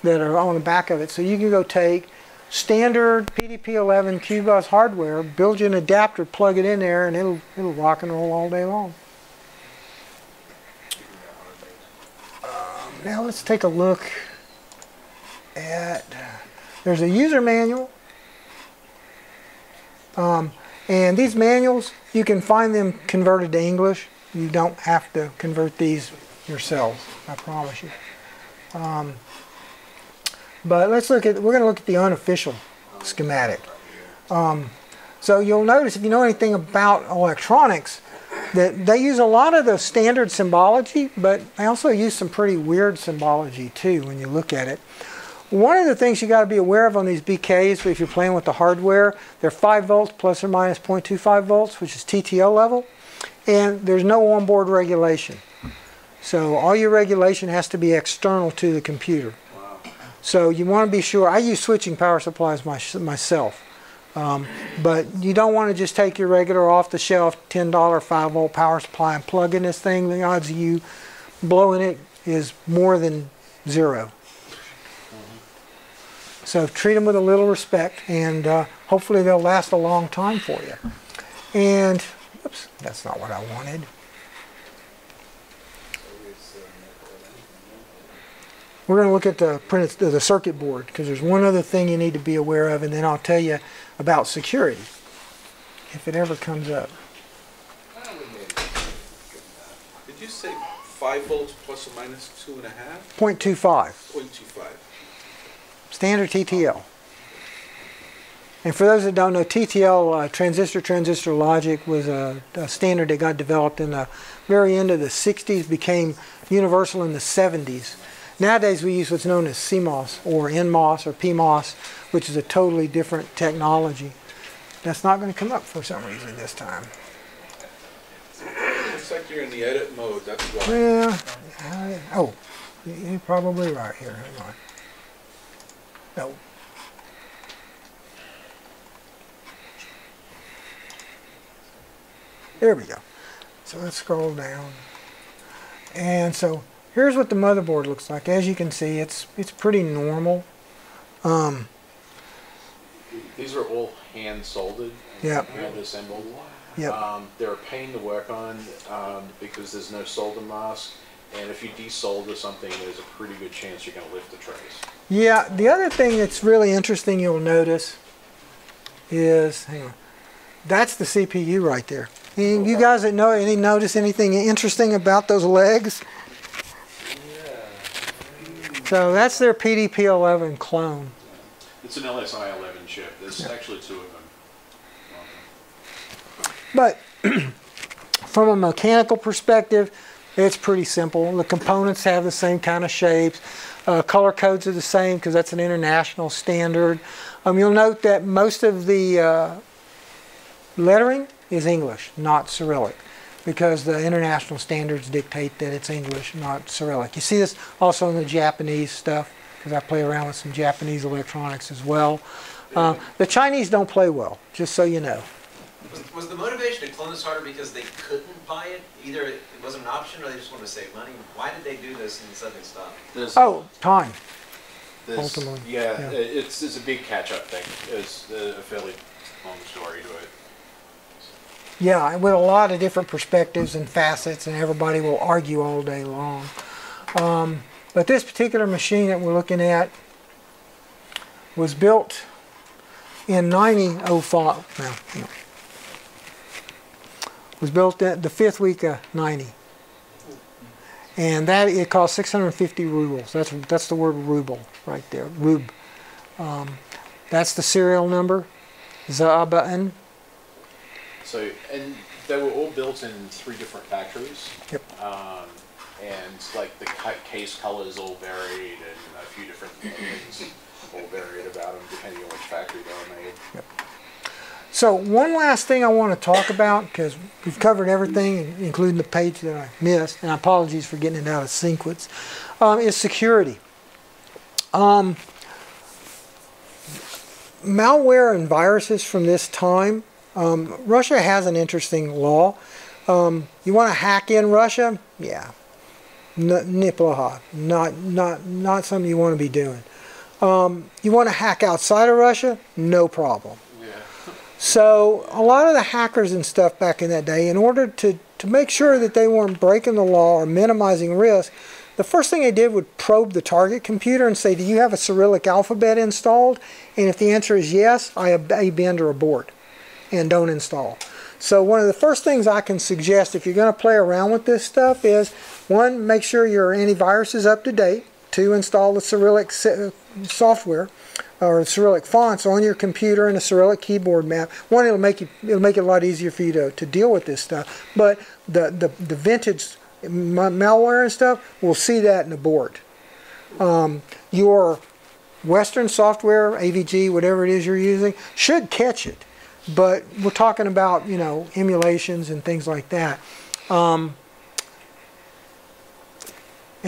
that are on the back of it. So you can go take standard PDP-11 QBus hardware, build you an adapter, plug it in there, and it'll rock and roll all day long. Now let's take a look at, there's a user manual, and these manuals, you can find them converted to English. You don't have to convert these yourselves, I promise you. But we're going to look at the unofficial schematic. So you'll notice, if you know anything about electronics, that they use a lot of the standard symbology, but they also use some pretty weird symbology too when you look at it. One of the things you got to be aware of on these BKs, if you're playing with the hardware, they're 5 volts plus or minus 0.25 volts, which is TTL level, and there's no onboard regulation. So all your regulation has to be external to the computer. So you want to be sure. I use switching power supplies myself. But you don't want to just take your regular off-the-shelf $10 5-volt power supply and plug in this thing. The odds of you blowing it is more than 0. So treat them with a little respect, and hopefully they'll last a long time for you. And, oops, that's not what I wanted. We're going to look at the circuit board, because there's one other thing you need to be aware of, and then I'll tell you about security, if it ever comes up. Did you say 5 volts plus or minus 2.5? 0.25. 0.25. Standard TTL. And for those that don't know, TTL, transistor logic, was a standard that got developed in the very end of the 60s, became universal in the 70s. Nowadays we use what's known as CMOS or NMOS or PMOS, which is a totally different technology. That's not going to come up for some reason this time. Looks like you're in the edit mode, that's why. Yeah. Oh, you're probably right here. Hang on. No. There we go. So let's scroll down. And so here's what the motherboard looks like. As you can see, it's pretty normal. These are all hand soldered, Yep. hand assembled. Yep. They're a pain to work on because there's no solder mask, and if you desolder something, there's a pretty good chance you're going to lift the trace. Yeah, the other thing that's really interesting you'll notice is, hang on, that's the CPU right there. And you guys that know any notice anything interesting about those legs? So that's their PDP-11 clone. It's an LSI-11 chip. There's actually 2 of them. But from a mechanical perspective, it's pretty simple. The components have the same kind of shapes. Color codes are the same because that's an international standard. You'll note that most of the lettering is English, not Cyrillic, because the international standards dictate that it's English, not Cyrillic. You see this also in the Japanese stuff, because I play around with some Japanese electronics as well. The Chinese don't play well, just so you know. Was the motivation to clone this hardware because they couldn't buy it? Either it wasn't an option or they just wanted to save money? Why did they do this and suddenly stop? Oh, time. Ultimately. Yeah, it's a big catch-up thing. It's a fairly long story to it. Yeah, with a lot of different perspectives and facets, and everybody will argue all day long. But this particular machine that we're looking at was built in 1905. Now, was built at the 5th week of 90, and that it cost 650 rubles. That's the word ruble right there. Rub. That's the serial number. Zaban. So, and they were all built in 3 different factories. Yep. And like the case colors all varied, and a few different things all varied about them depending on which factory they were made. Yep. So one last thing I want to talk about, because we've covered everything, including the page that I missed, and apologies for getting it out of sequence, is security. Malware and viruses from this time, Russia has an interesting law. You want to hack in Russia? Yeah. Neplaha. Not something you want to be doing. You want to hack outside of Russia? No problem. So a lot of the hackers and stuff back in that day, in order to make sure that they weren't breaking the law or minimizing risk, the first thing they did would probe the target computer and say, do you have a Cyrillic alphabet installed? And if the answer is yes, I bend or abort and don't install. So one of the first things I can suggest if you're going to play around with this stuff is, 1, make sure your antivirus is up to date. 2, install the Cyrillic software or Cyrillic fonts on your computer and a Cyrillic keyboard map. 1, it'll make it a lot easier for you to deal with this stuff. But the vintage malware and stuff will see that and abort. Your Western software, AVG, whatever it is you're using, should catch it. But we're talking about, you know, emulations and things like that. And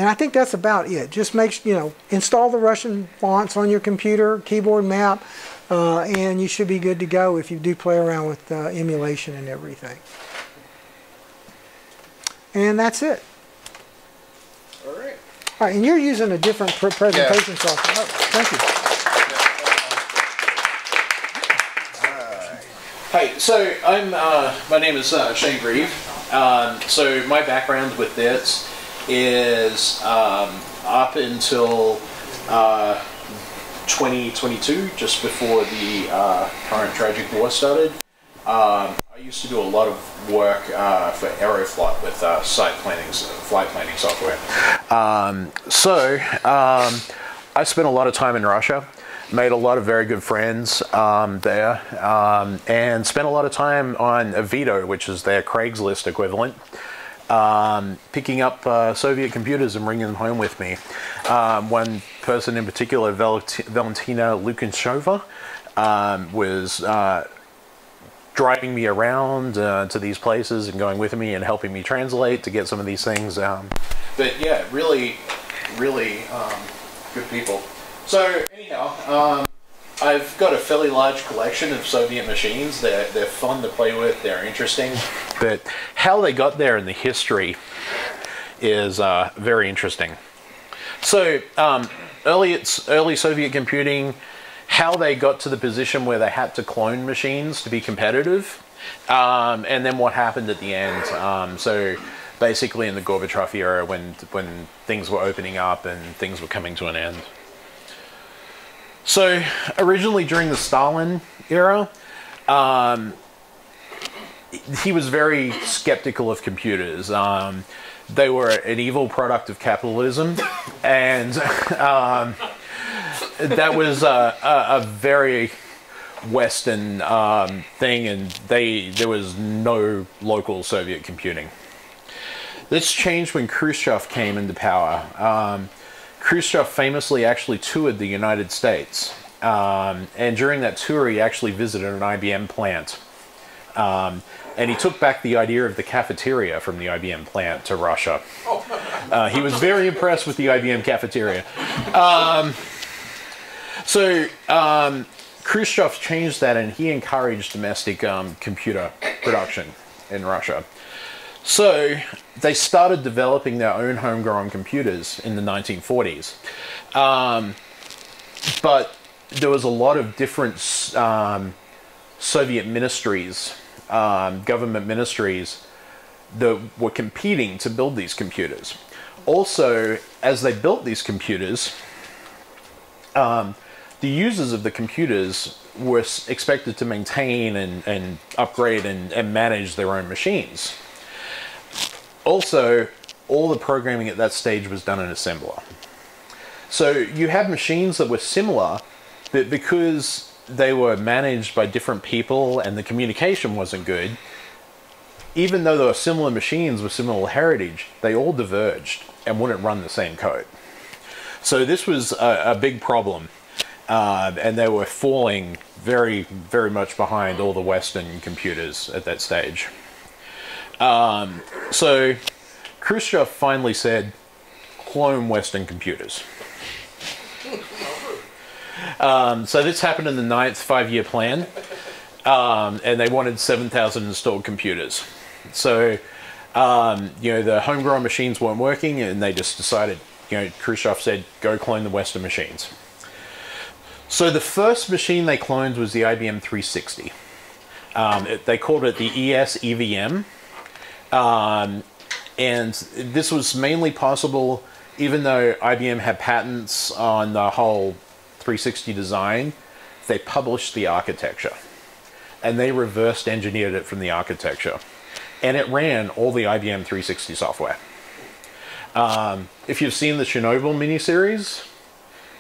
I think that's about it. Just install the Russian fonts on your computer, keyboard map, and you should be good to go if you do play around with emulation and everything. And that's it. All right. All right, and you're using a different presentation software. Oh, thank you. Hi, so my name is Shane Grieve. So my background with this is up until 2022, just before the current tragic war started. I used to do a lot of work for Aeroflot with flight planning software. I spent a lot of time in Russia. Made a lot of very good friends there, and spent a lot of time on Avito, which is their Craigslist equivalent, picking up Soviet computers and bringing them home with me. One person in particular, Valentina Lukinshova, was driving me around to these places and going with me and helping me translate to get some of these things. But yeah, really good people. So anyhow, I've got a fairly large collection of Soviet machines. They're fun to play with, they're interesting. But how they got there in the history is very interesting. So early Soviet computing, how they got to the position where they had to clone machines to be competitive, and then what happened at the end. So basically in the Gorbachev era, when things were opening up and things were coming to an end. So originally during the Stalin era, he was very skeptical of computers. They were an evil product of capitalism, and that was a very Western thing, and there was no local Soviet computing. This changed when Khrushchev came into power. Khrushchev famously actually toured the United States. And during that tour, he actually visited an IBM plant. And he took back the idea of the cafeteria from the IBM plant to Russia. He was very impressed with the IBM cafeteria. So Khrushchev changed that, and he encouraged domestic computer production in Russia. So they started developing their own homegrown computers in the 1940s. But there was a lot of different Soviet ministries, government ministries, that were competing to build these computers. Also, as they built these computers, the users of the computers were expected to maintain and upgrade and manage their own machines. Also, all the programming at that stage was done in assembler. So you have machines that were similar, but because they were managed by different people and the communication wasn't good, even though they were similar machines with similar heritage, they all diverged and wouldn't run the same code. So this was a big problem, and they were falling very, very much behind all the Western computers at that stage. So Khrushchev finally said, clone Western computers. So this happened in the 9th five-year plan, and they wanted 7,000 installed computers. So, you know, the homegrown machines weren't working, and they just decided, you know, Khrushchev said, go clone the Western machines. So the first machine they cloned was the IBM 360. They called it the ES EVM. And this was mainly possible, even though IBM had patents on the whole 360 design, they published the architecture. And they reversed engineered it from the architecture. And it ran all the IBM 360 software. If you've seen the Chernobyl miniseries,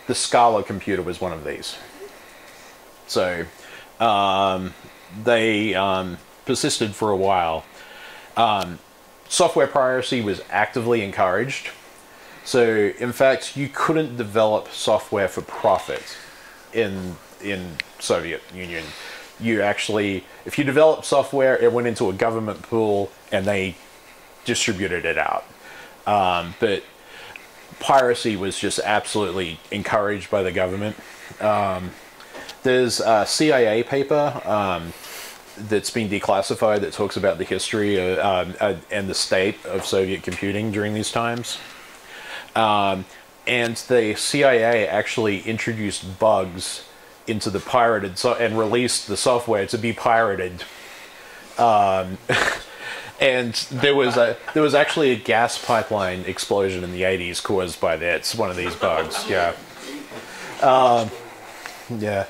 the Scala computer was one of these. So they persisted for a while. Software piracy was actively encouraged. So, in fact, you couldn't develop software for profit in Soviet Union. You actually, if you developed software, it went into a government pool and they distributed it out. But piracy was just absolutely encouraged by the government. There's a CIA paper that's been declassified that talks about the history and the state of Soviet computing during these times. And the CIA actually introduced bugs into the pirated and released the software to be pirated. And there was actually a gas pipeline explosion in the 80s caused by that. It's one of these bugs. Yeah. Yeah.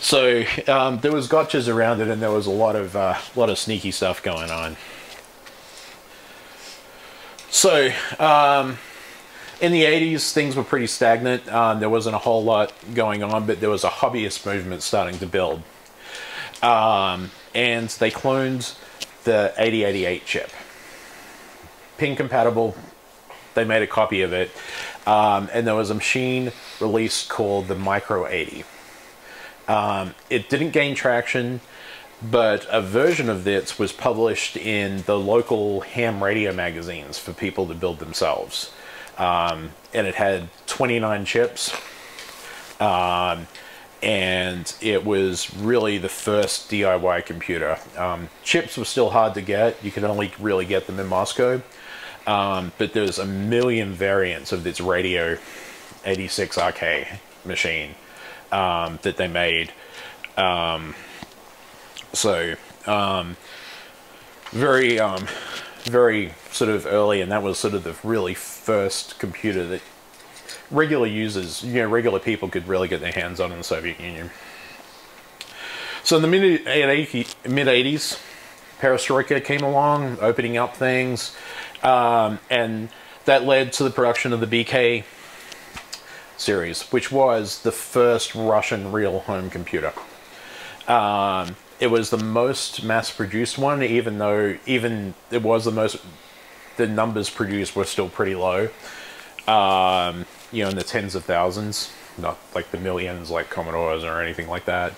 So there was gotchas around it, and there was a lot of sneaky stuff going on. So in the 80s, things were pretty stagnant. There wasn't a whole lot going on, but there was a hobbyist movement starting to build. And they cloned the 8088 chip. Pin compatible. They made a copy of it. And there was a machine released called the Micro 80. It didn't gain traction, but a version of this was published in the local ham radio magazines for people to build themselves. And it had 29 chips. And it was really the first DIY computer. Chips were still hard to get. You could only really get them in Moscow. But there's a million variants of this Radio 86RK machine that they made. Very sort of early, and that was sort of the really first computer that regular users, regular people could really get their hands on in the Soviet Union. So in the mid-80s, Perestroika came along, opening up things, and that led to the production of the BK series, which was the first Russian real home computer. It was the most mass-produced one, even though it was the numbers produced were still pretty low. you know, in the tens of thousands, not like the millions like Commodores or anything like that.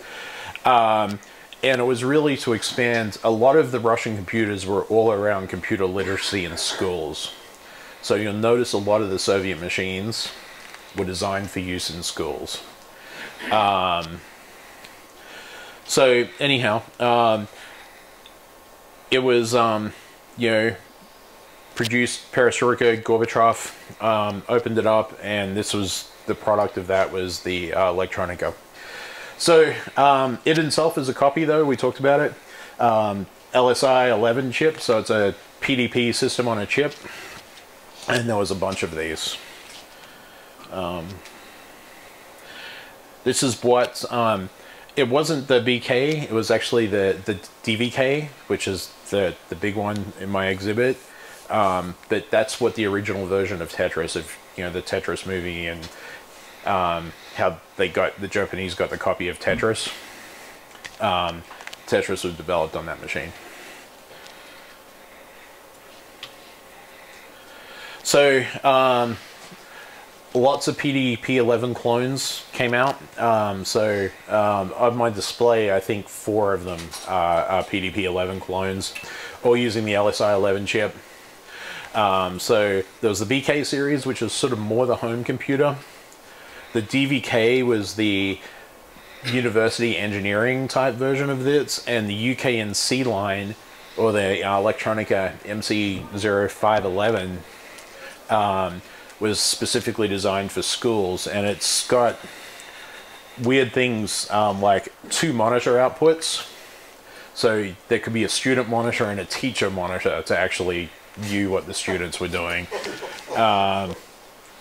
And it was really to expand. A lot of the Russian computers were all around computer literacy in schools. So you'll notice a lot of the Soviet machines were designed for use in schools. So anyhow, it was, you know, produced Perestroika, Gorbachev opened it up, and this was the product of that was the Electronica. So it itself is a copy, though. We talked about it. LSI 11 chip, so it's a PDP system on a chip, and there was a bunch of these. This is what it wasn't the BK. It was actually the DVK, which is the big one in my exhibit. But that's what the original version of Tetris, of the Tetris movie, and how they got the Japanese got the copy of Tetris. Tetris was developed on that machine. So lots of PDP-11 clones came out. On my display, I think 4 of them are PDP-11 clones, all using the LSI-11 chip. So there was the BK series, which was sort of more the home computer. The DVK was the university engineering type version of this, and the UKNC line, or the Electronica MC0511, was specifically designed for schools, and it's got weird things like 2 monitor outputs. So there could be a student monitor and a teacher monitor to actually view what the students were doing.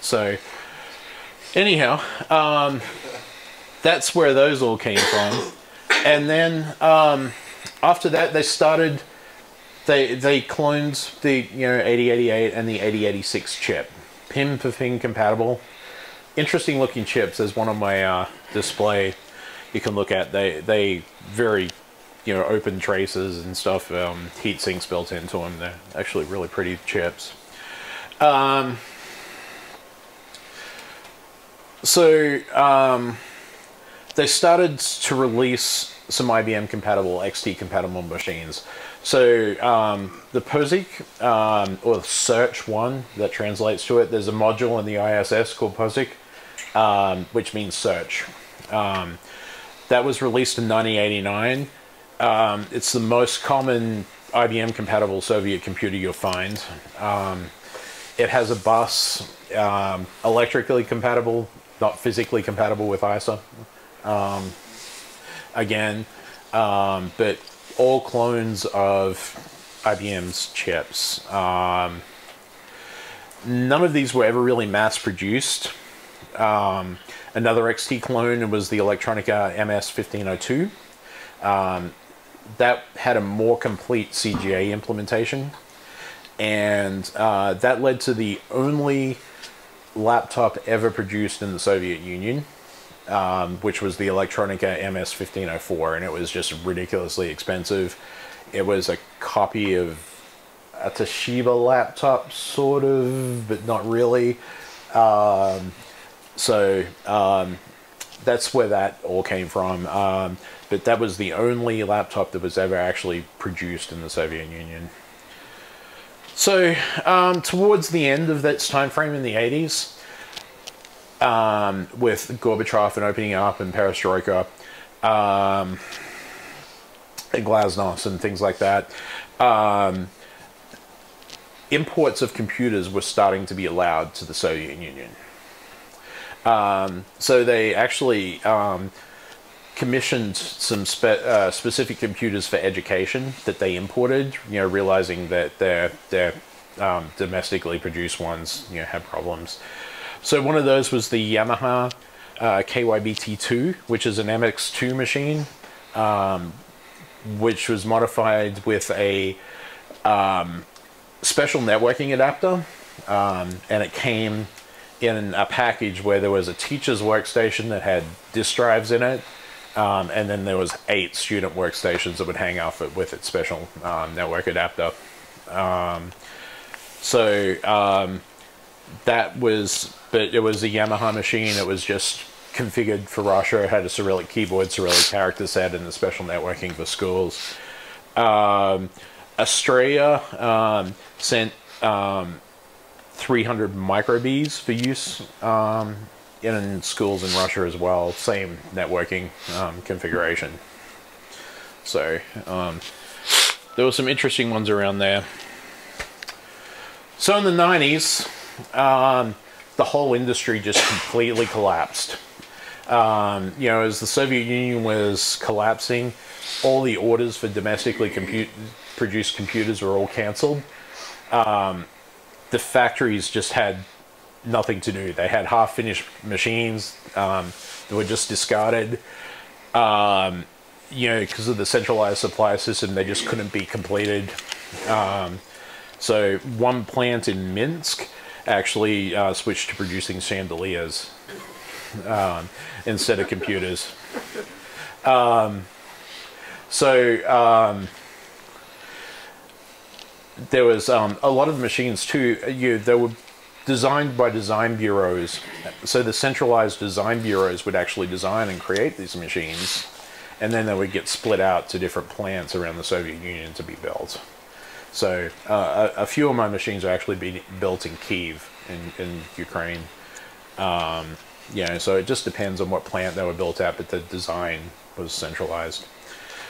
So anyhow, that's where those all came from. And then after that, they started, they cloned the 8088 and the 8086 chip, pin for pin compatible. Interesting looking chips. There's one on my display you can look at. They very open traces and stuff, heat sinks built into them. They're actually really pretty chips. They started to release some IBM compatible, XT compatible machines. So the POSIX, or Search 1, that translates to it, there's a module in the ISS called POSIX, which means search. That was released in 1989. It's the most common IBM compatible Soviet computer you'll find. It has a bus, electrically compatible, not physically compatible with ISA. But all clones of IBM's chips. None of these were ever really mass produced. Another XT clone was the Electronica MS-1502. That had a more complete CGA implementation, and that led to the only laptop ever produced in the Soviet Union, which was the Electronica MS-1504, and it was just ridiculously expensive. It was a copy of a Toshiba laptop, sort of, but not really. That's where that all came from. But that was the only laptop that was ever actually produced in the Soviet Union. So towards the end of that time frame in the 80s, with Gorbachev and opening up and Perestroika, and Glasnost and things like that, imports of computers were starting to be allowed to the Soviet Union. So they actually commissioned some specific computers for education that they imported, realizing that their domestically produced ones, had problems. So one of those was the Yamaha KYBT2, which is an MX2 machine, which was modified with a special networking adapter, and it came in a package where there was a teacher's workstation that had disk drives in it, and then there was 8 student workstations that would hang off it with its special That was, but it was a Yamaha machine. It was just configured for Russia. It had a Cyrillic keyboard, Cyrillic character set, and the special networking for schools. Australia sent 300 micro-Bs for use in schools in Russia as well. Same networking configuration. So there were some interesting ones around there. So in the 90s, the whole industry just completely collapsed. You know, as the Soviet Union was collapsing, all the orders for domestically produced computers were all cancelled. The factories just had nothing to do. They had half-finished machines that were just discarded. You know, because of the centralized supply system, they just couldn't be completed. So one plant in Minsk actually switched to producing chandeliers instead of computers. There was a lot of machines too. They were designed by design bureaus. So the centralized design bureaus would actually design and create these machines, and then they would get split out to different plants around the Soviet Union to be built. So a few of my machines are actually being built in Kyiv in Ukraine. Yeah, so it just depends on what plant they were built at, but the design was centralized.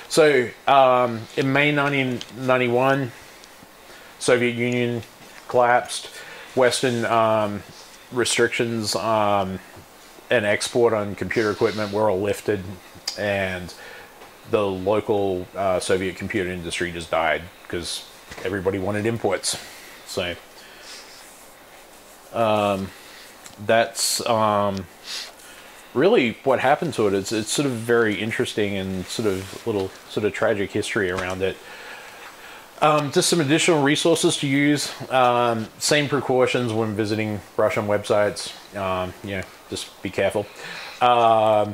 So in May 1991, Soviet Union collapsed. Western restrictions and export on computer equipment were all lifted, and the local Soviet computer industry just died because everybody wanted imports. So that's really what happened to it. It's sort of very interesting and sort of little sort of tragic history around it. Just some additional resources to use. Same precautions when visiting Russian websites. You know, just be careful. So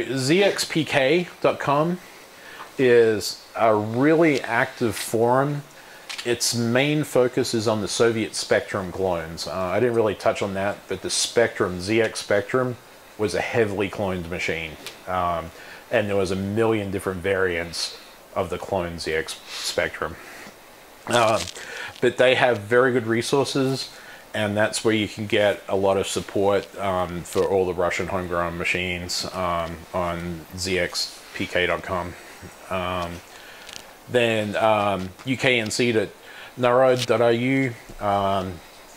zxpk.com is a really active forum. Its main focus is on the Soviet Spectrum clones. I didn't really touch on that, but the Spectrum, ZX Spectrum, was a heavily cloned machine. And there was a million different variants of the clone ZX Spectrum. But they have very good resources, and that's where you can get a lot of support for all the Russian homegrown machines on zxpk.com. Then uknc.narod.ru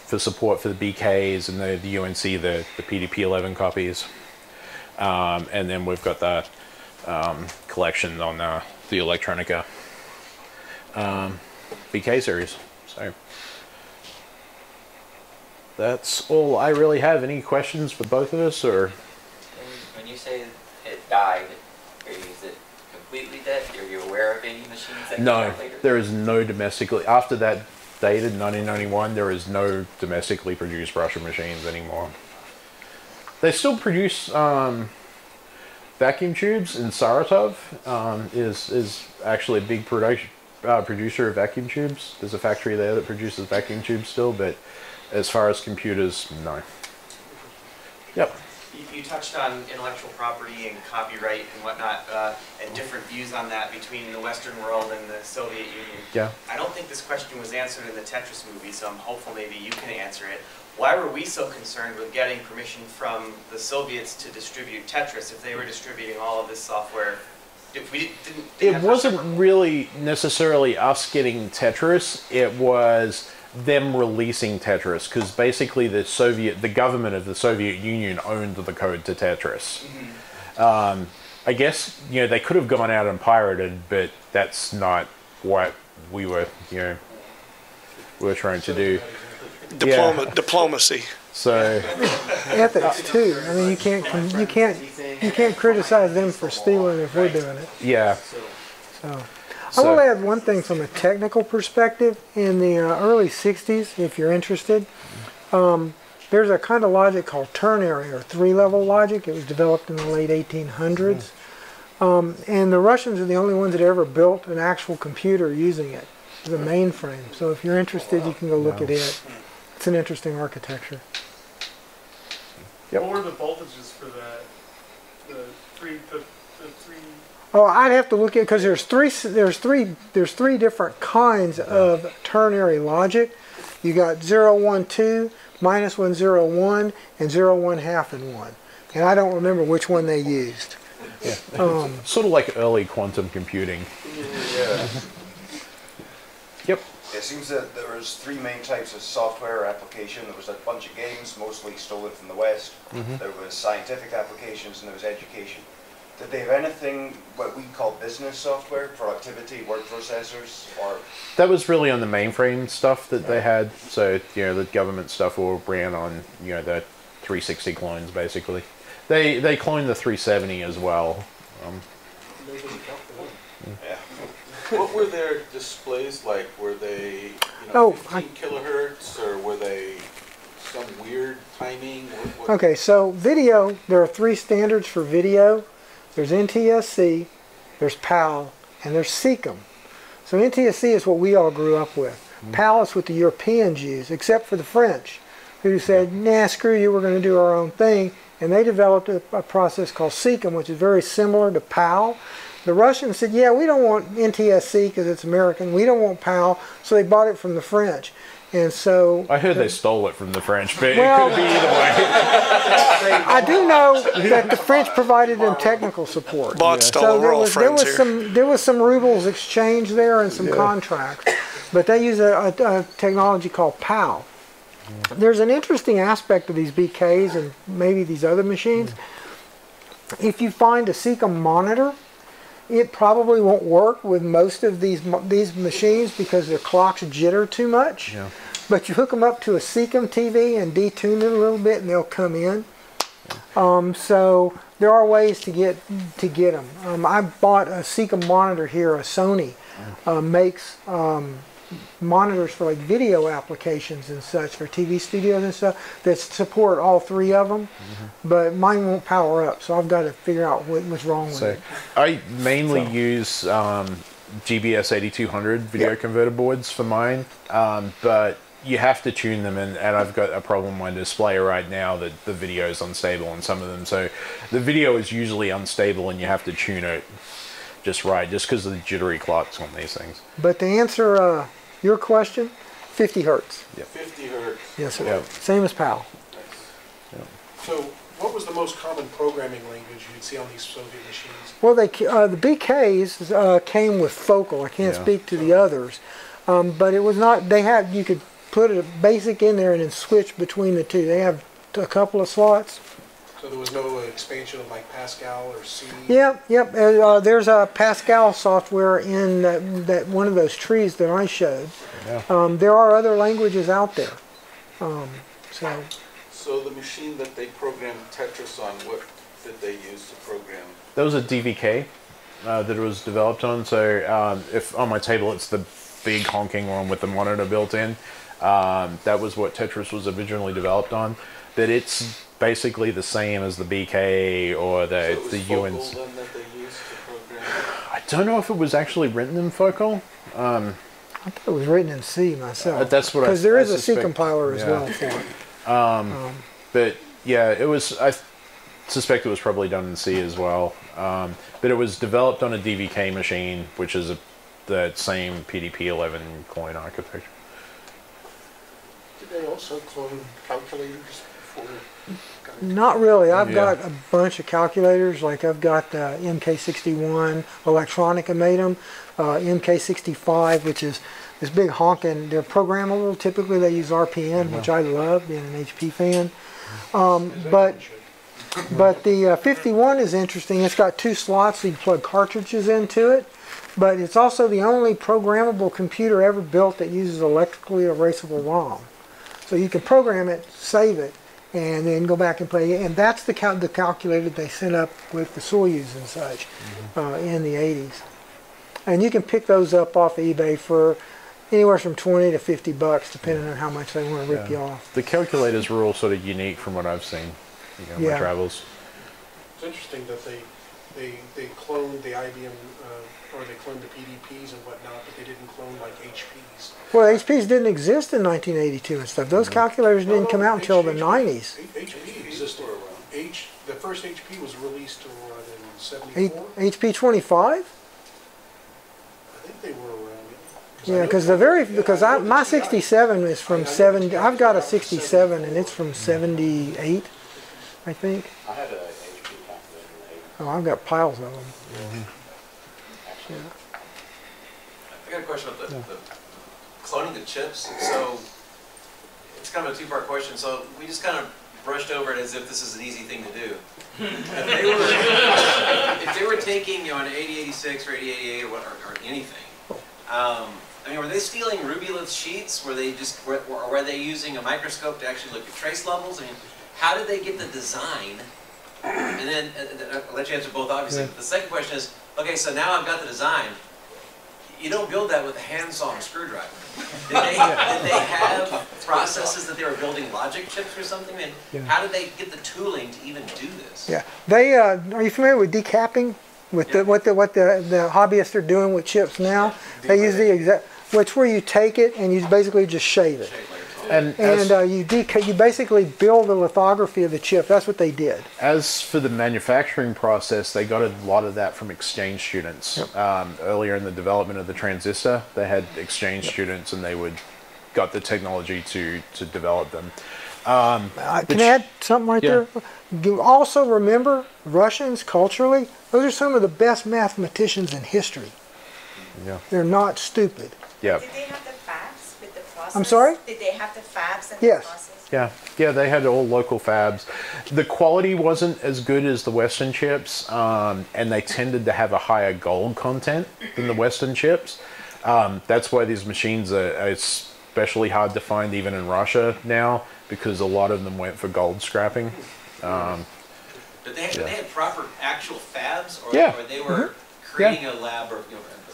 for support for the BKs, and the UNC, the PDP-11 copies. And then we've got the collection on the Electronica BK series. So that's all I really have. Any questions for both of us, or? When you say it died, is it completely dead? Are you aware of any machines that came out later? There is no domestically, after that dated 1991, there is no domestically produced Russian machines anymore. They still produce vacuum tubes, and Saratov is actually a big producer of vacuum tubes. There's a factory there that produces vacuum tubes still, but as far as computers, no. Yep. You touched on intellectual property and copyright and whatnot, and different views on that between the Western world and the Soviet Union. Yeah. I don't think this question was answered in the Tetris movie, so I'm hopeful maybe you can answer it. Why were we so concerned with getting permission from the Soviets to distribute Tetris if they were distributing all of this software? It wasn't really necessarily us getting Tetris. It was them releasing Tetris, because basically the government of the Soviet Union owned the code to Tetris. Mm-hmm. I guess, you know, they could have gone out and pirated, but that's not what we were, you know, we were trying to do. Diplomacy. So ethics too. I mean, you can't criticize them for stealing if we're doing it. Yeah. So I will add one thing from a technical perspective. In the early '60s, if you're interested, there's a kind of logic called ternary or three-level logic. It was developed in the late 1800s, and the Russians are the only ones that ever built an actual computer using it, the mainframe. So if you're interested, you can go look at it. It's an interesting architecture. What were the voltages for that? The three. Oh, I'd have to look at, because there's three different kinds of ternary logic. You got 0, 1, 2, minus 1, 0, 1, and 0, 1, half, and 1. And I don't remember which one they used. Yeah. Sort of like early quantum computing. Yeah. Yep. It seems that there was 3 main types of software application. There was a bunch of games, mostly stolen from the West. There was scientific applications, and there was education. Did they have anything what we call business software, productivity, word processors, or? That was really on the mainframe stuff that they had. So, you know, the government stuff all ran on, you know, the 360 clones, basically. They cloned the 370 as well. Yeah. What were their displays like? Were they, you know, 15 kilohertz, or were they some weird timing? Okay, so video, there are 3 standards for video. There's NTSC, there's PAL, and there's SECAM. So NTSC is what we all grew up with. PAL is what the Europeans use, except for the French, who said, nah, screw you, we're going to do our own thing. And they developed a process called SECAM, which is very similar to PAL. The Russians said, yeah, we don't want NTSC because it's American. We don't want PAL, so they bought it from the French. And so I heard they stole it from the French, but well, it could be either way. I do know that the French provided them technical support. So there was some rubles exchanged there and some contracts, but they use a technology called PAL. There's an interesting aspect of these BKs and maybe these other machines. If you find a SECAM monitor, it probably won't work with most of these machines because their clocks jitter too much. Yeah. But you hook them up to a SECAM TV and detune it a little bit, and they'll come in. So there are ways to get them. I bought a SECAM monitor here. A Sony makes monitors for like video applications and such, for TV studios and stuff, that support all 3 of them, but mine won't power up, so I've got to figure out what's wrong with it. I mainly use GBS 8200 video converter boards for mine, but you have to tune them, and I've got a problem on my display right now that the video is unstable on some of them, so the video is usually unstable and you have to tune it just right, just because of the jittery clocks on these things. But to answer your question, 50 hertz. Yep. 50 hertz. Yes, sir. Yep. Same as PAL. Nice. Yep. So what was the most common programming language you'd see on these Soviet machines? Well, the BKs came with Focal. I can't speak to the others. But it was not, you could put a basic in there and then switch between the 2. They have a couple of slots. So there was no expansion of like Pascal or C? Yep. There's a Pascal software in that one of those trees that I showed. Yeah. There are other languages out there. So the machine that they programmed Tetris on, what did they use to program? That was a DVK that it was developed on. So if on my table it's the big honking one with the monitor built in, that was what Tetris was originally developed on. But it's basically the same as the BK or the UNC. Then that they used to program? I don't know if it was actually written in Focal. I thought it was written in C myself. That's what because there is a C compiler as well for it. But yeah, it was. I suspect it was probably done in C as well. But it was developed on a DVK machine, which is the same PDP-11 clone architecture. Did they also clone calculators before? Not really. I've got a bunch of calculators. Like I've got the MK61. Electronica made them. MK65, which is this big honking. They're programmable. Typically they use RPN, which I love, being an HP fan. But the 51 is interesting. It's got 2 slots, so you can plug cartridges into it. But it's also the only programmable computer ever built that uses electrically erasable ROM. So you can program it, save it, and then go back and play it. And that's the calculator they sent up with the Soyuz and such in the 80s. And you can pick those up off eBay for anywhere from 20 to 50 bucks, depending on how much they want to rip you off. The calculators were all sort of unique from what I've seen in my travels. It's interesting that they they cloned the IBM or they cloned the PDPs and whatnot, but they didn't clone like HPs. Well, HPs didn't exist in 1982 and stuff. Those calculators didn't come out until the 90s. HP existed. The first HP was released in 74. HP 25? I think they were around. Yeah, because my 67 is from 70. I've got a 67 and it's from 78, I think. I had a HP calculator in the 80s. Oh, I've got piles of them. Yeah. I got a question about the cloning the chips. So it's kind of a two-part question. So we just kind of brushed over it as if this is an easy thing to do. If they were taking, an 8086 or 8088 or anything, I mean, were they stealing rubylith sheets? Were they were they using a microscope to actually look at trace levels? I mean, how did they get the design? And then I'll let you answer both, obviously. But the second question is, okay, so now I've got the design. You don't build that with a hand-sawn screwdriver. Did they have processes that they were building logic chips or something? And how did they get the tooling to even do this? Yeah, they are you familiar with decapping? With what the hobbyists are doing with chips now? They use the exact, which where you take it and you basically just shave it. And you basically build the lithography of the chip. That's what they did. As for the manufacturing process, they got a lot of that from exchange students. Earlier in the development of the transistor, they had exchange students, and they got the technology to develop them. Can I add something right there? You also remember, Russians culturally, those are some of the best mathematicians in history. Yeah. They're not stupid. Yeah. Did they have the fabs with the process? I'm sorry? Did they have the fabs and the process? Yeah, they had all local fabs. The quality wasn't as good as the Western chips, and they tended to have a higher gold content than the Western chips. That's why these machines are especially hard to find even in Russia now, because a lot of them went for gold scrapping. But they had proper actual fabs, or they were creating a lab or a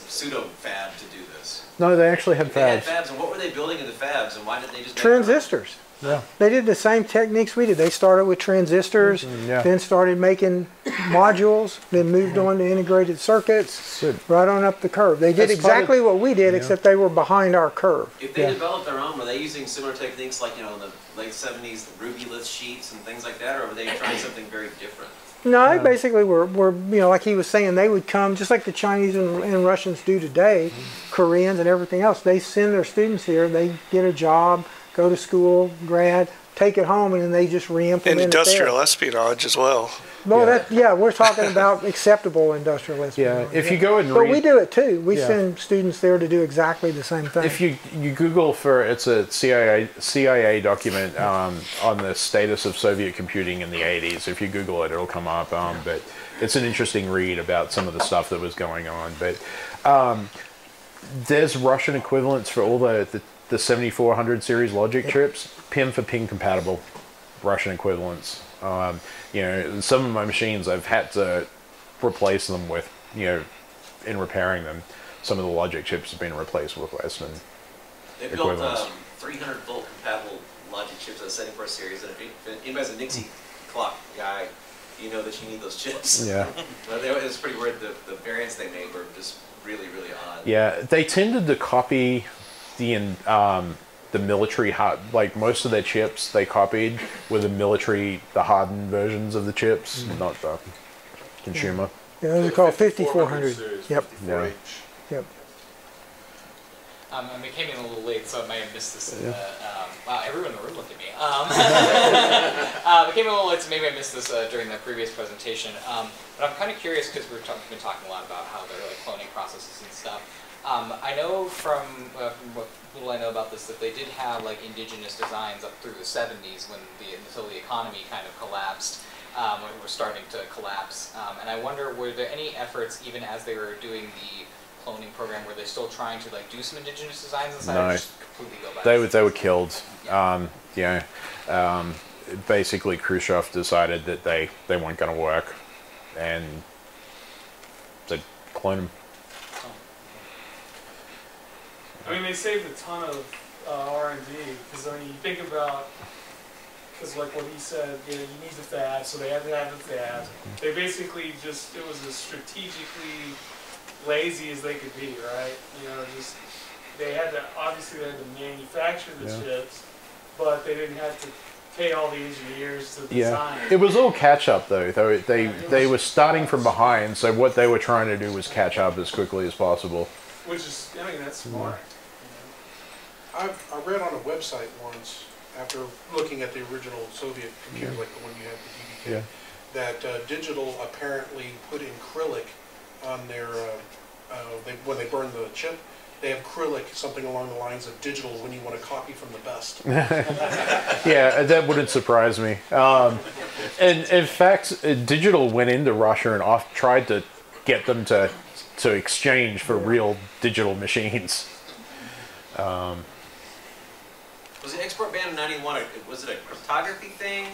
pseudo fab to do this? No, they actually had fabs. They had fabs, and what were they building in the fabs, and why did they just make transistors? Yeah. They did the same techniques we did. They started with transistors, then started making modules, then moved on to integrated circuits, right on up the curve. They did exactly what we did, except they were behind our curve. If they developed their own, were they using similar techniques like, in the late 70s, the rubylith sheets and things like that, or were they trying something very different? No, they basically were, like he was saying, they would come, just like the Chinese and Russians do today, Koreans and everything else. They send their students here, they get a job, go to school, grad, take it home, and then they just re-implement industrial espionage as well. No, we're talking about acceptable industrial espionage. Yeah, if you go and but we do it too. We send students there to do exactly the same thing. If you Google it's a CIA document on the status of Soviet computing in the 80s. If you Google it, it'll come up. But it's an interesting read about some of the stuff that was going on. But there's Russian equivalents for all the 7400 series logic chips, pin for pin compatible Russian equivalents. Some of my machines I've had to replace them with, in repairing them. Some of the logic chips have been replaced with Western equivalents. They built 300 volt compatible logic chips on the 74 series, and if anybody's a Nixie clock guy, you know that you need those chips. Yeah. It was pretty weird. The variants they made were just really, really odd. Yeah, they tended to copy the military like most of their chips they copied were the hardened versions of the chips, not the consumer. Yeah, those are called 5400. Yep. Yeah. Yep. I came in a little late, so I might have missed this. Wow, everyone in the room looked at me. I came in a little late, so maybe I missed this during the previous presentation. But I'm kind of curious because we've been talking a lot about how they're cloning processes and stuff. I know from what little I know about this that they did have indigenous designs up through the 70s until the economy kind of collapsed, when it was starting to collapse. And I wonder, were there any efforts, even as they were doing the cloning program, were they still trying to do some indigenous designs inside? No, or just completely go back? They were killed. Basically, Khrushchev decided that they weren't going to work, and they cloned them. I mean, they saved a ton of R&D, because I mean, you think about because like what he said, you know, you need the fab, so they had to have the fab. They basically just, it was as strategically lazy as they could be, right? You know, just, they had to, obviously they had to manufacture the chips, but they didn't have to pay all the engineers to design. It was all catch up though. They were starting from behind, so what they were trying to do was catch up as quickly as possible. Which is, I mean, that's smart. I read on a website once, after looking at the original Soviet computer, like the one you had, the DBK, that Digital apparently put in acrylic on their, when they burn the chip, they have acrylic, something along the lines of digital when you want to copy from the best. Yeah, that wouldn't surprise me. And in fact, Digital went into Russia and tried to get them to exchange for real digital machines. Was the export ban in '91, was it a cryptography thing?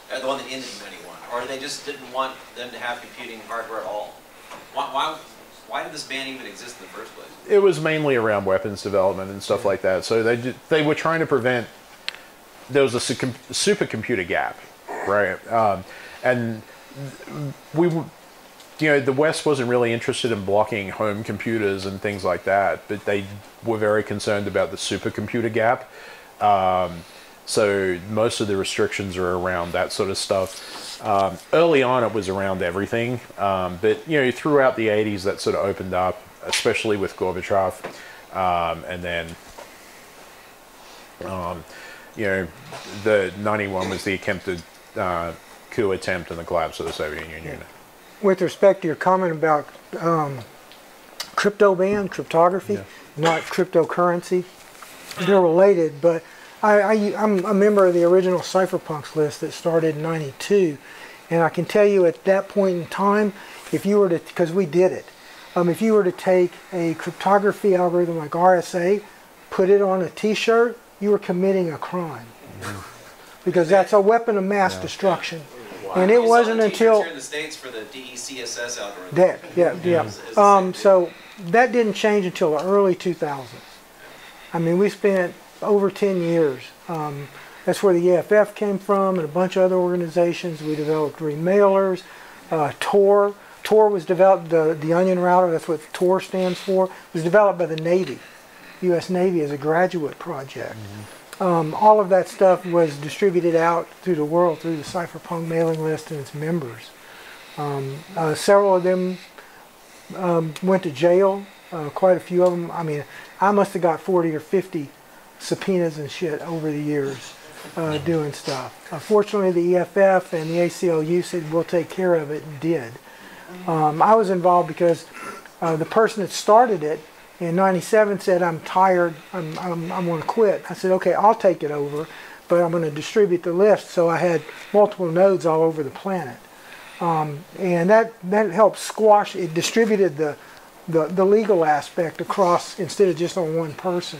The one that ended in '91? Or they just didn't want them to have computing hardware at all? Why did this ban even exist in the first place? It was mainly around weapons development and stuff like that. So they were trying to prevent, there was a supercomputer gap, right? And the West wasn't really interested in blocking home computers and things like that, but they were very concerned about the supercomputer gap. So most of the restrictions are around that sort of stuff. Early on it was around everything, but throughout the 80s that sort of opened up, especially with Gorbachev, and then the 91 was the attempted coup attempt in the collapse of the Soviet Union. With respect to your comment about crypto ban, cryptography, not cryptocurrency, they're related, but I'm a member of the original cypherpunks list that started in '92, and I can tell you at that point in time, if you were to, because we did it, if you were to take a cryptography algorithm like RSA, put it on a t-shirt, you were committing a crime. Because that's a weapon of mass destruction. Wow. And it wasn't until... here in the States for the DECSS algorithm. So that didn't change until the early 2000s. I mean, we spent over 10 years. That's where the EFF came from and a bunch of other organizations. We developed remailers, Tor. Tor was developed, the Onion router, that's what Tor stands for, was developed by the Navy, U.S. Navy as a graduate project. All of that stuff was distributed out through the world through the cypherpunk mailing list and its members. Several of them went to jail, quite a few of them. I mean, I must have got 40 or 50 subpoenas and shit over the years doing stuff. Fortunately, the EFF and the ACLU said, we'll take care of it, and did. I was involved because the person that started it in '97 said, I'm tired, I want to quit. I said, okay, I'll take it over, but I'm going to distribute the list. So I had multiple nodes all over the planet. And that helped squash, it distributed the legal aspect across instead of just on one person.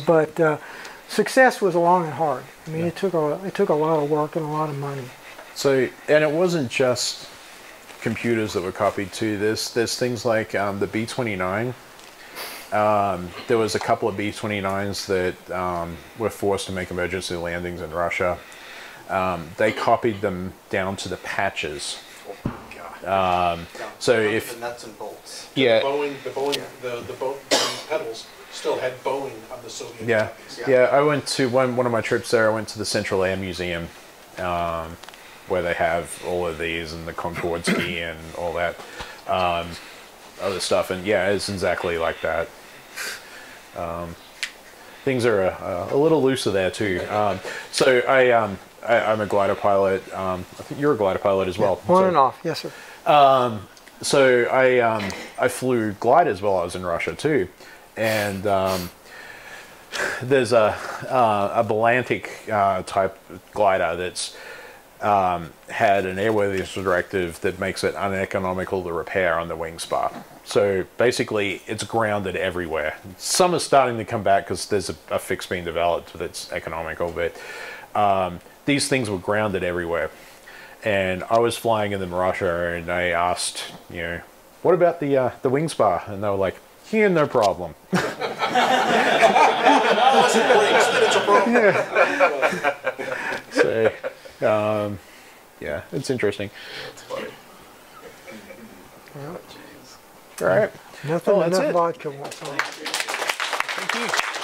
But success was long and hard. I mean, it took a lot of work and a lot of money. So, and it wasn't just computers that were copied too. There's things like the B-29. There was a couple of B-29s that were forced to make emergency landings in Russia. They copied them down to the patches. So if the nuts and bolts, the Boeing pedals still had Boeing on the Soviet. Yeah. I went to one of my trips there. I went to the Central Air Museum, where they have all of these and the Konkordsky and all that other stuff. And yeah, it's exactly like that. Things are a little looser there too. So I'm a glider pilot. I think you're a glider pilot as well. On and off, yes, sir. So I flew gliders while I was in Russia too, and there's a Volantic type glider that's had an airworthiness directive that makes it uneconomical to repair on the wing spar. So basically, it's grounded everywhere. Some are starting to come back because there's a fix being developed that's economical, but these things were grounded everywhere. And I was flying in Russia, and I asked, what about the wing spar? And they were like, yeah, no problem. So So, yeah, it's interesting. That's funny. All right. Nothing, Well, that's enough it. vodka won't solve. Thank you.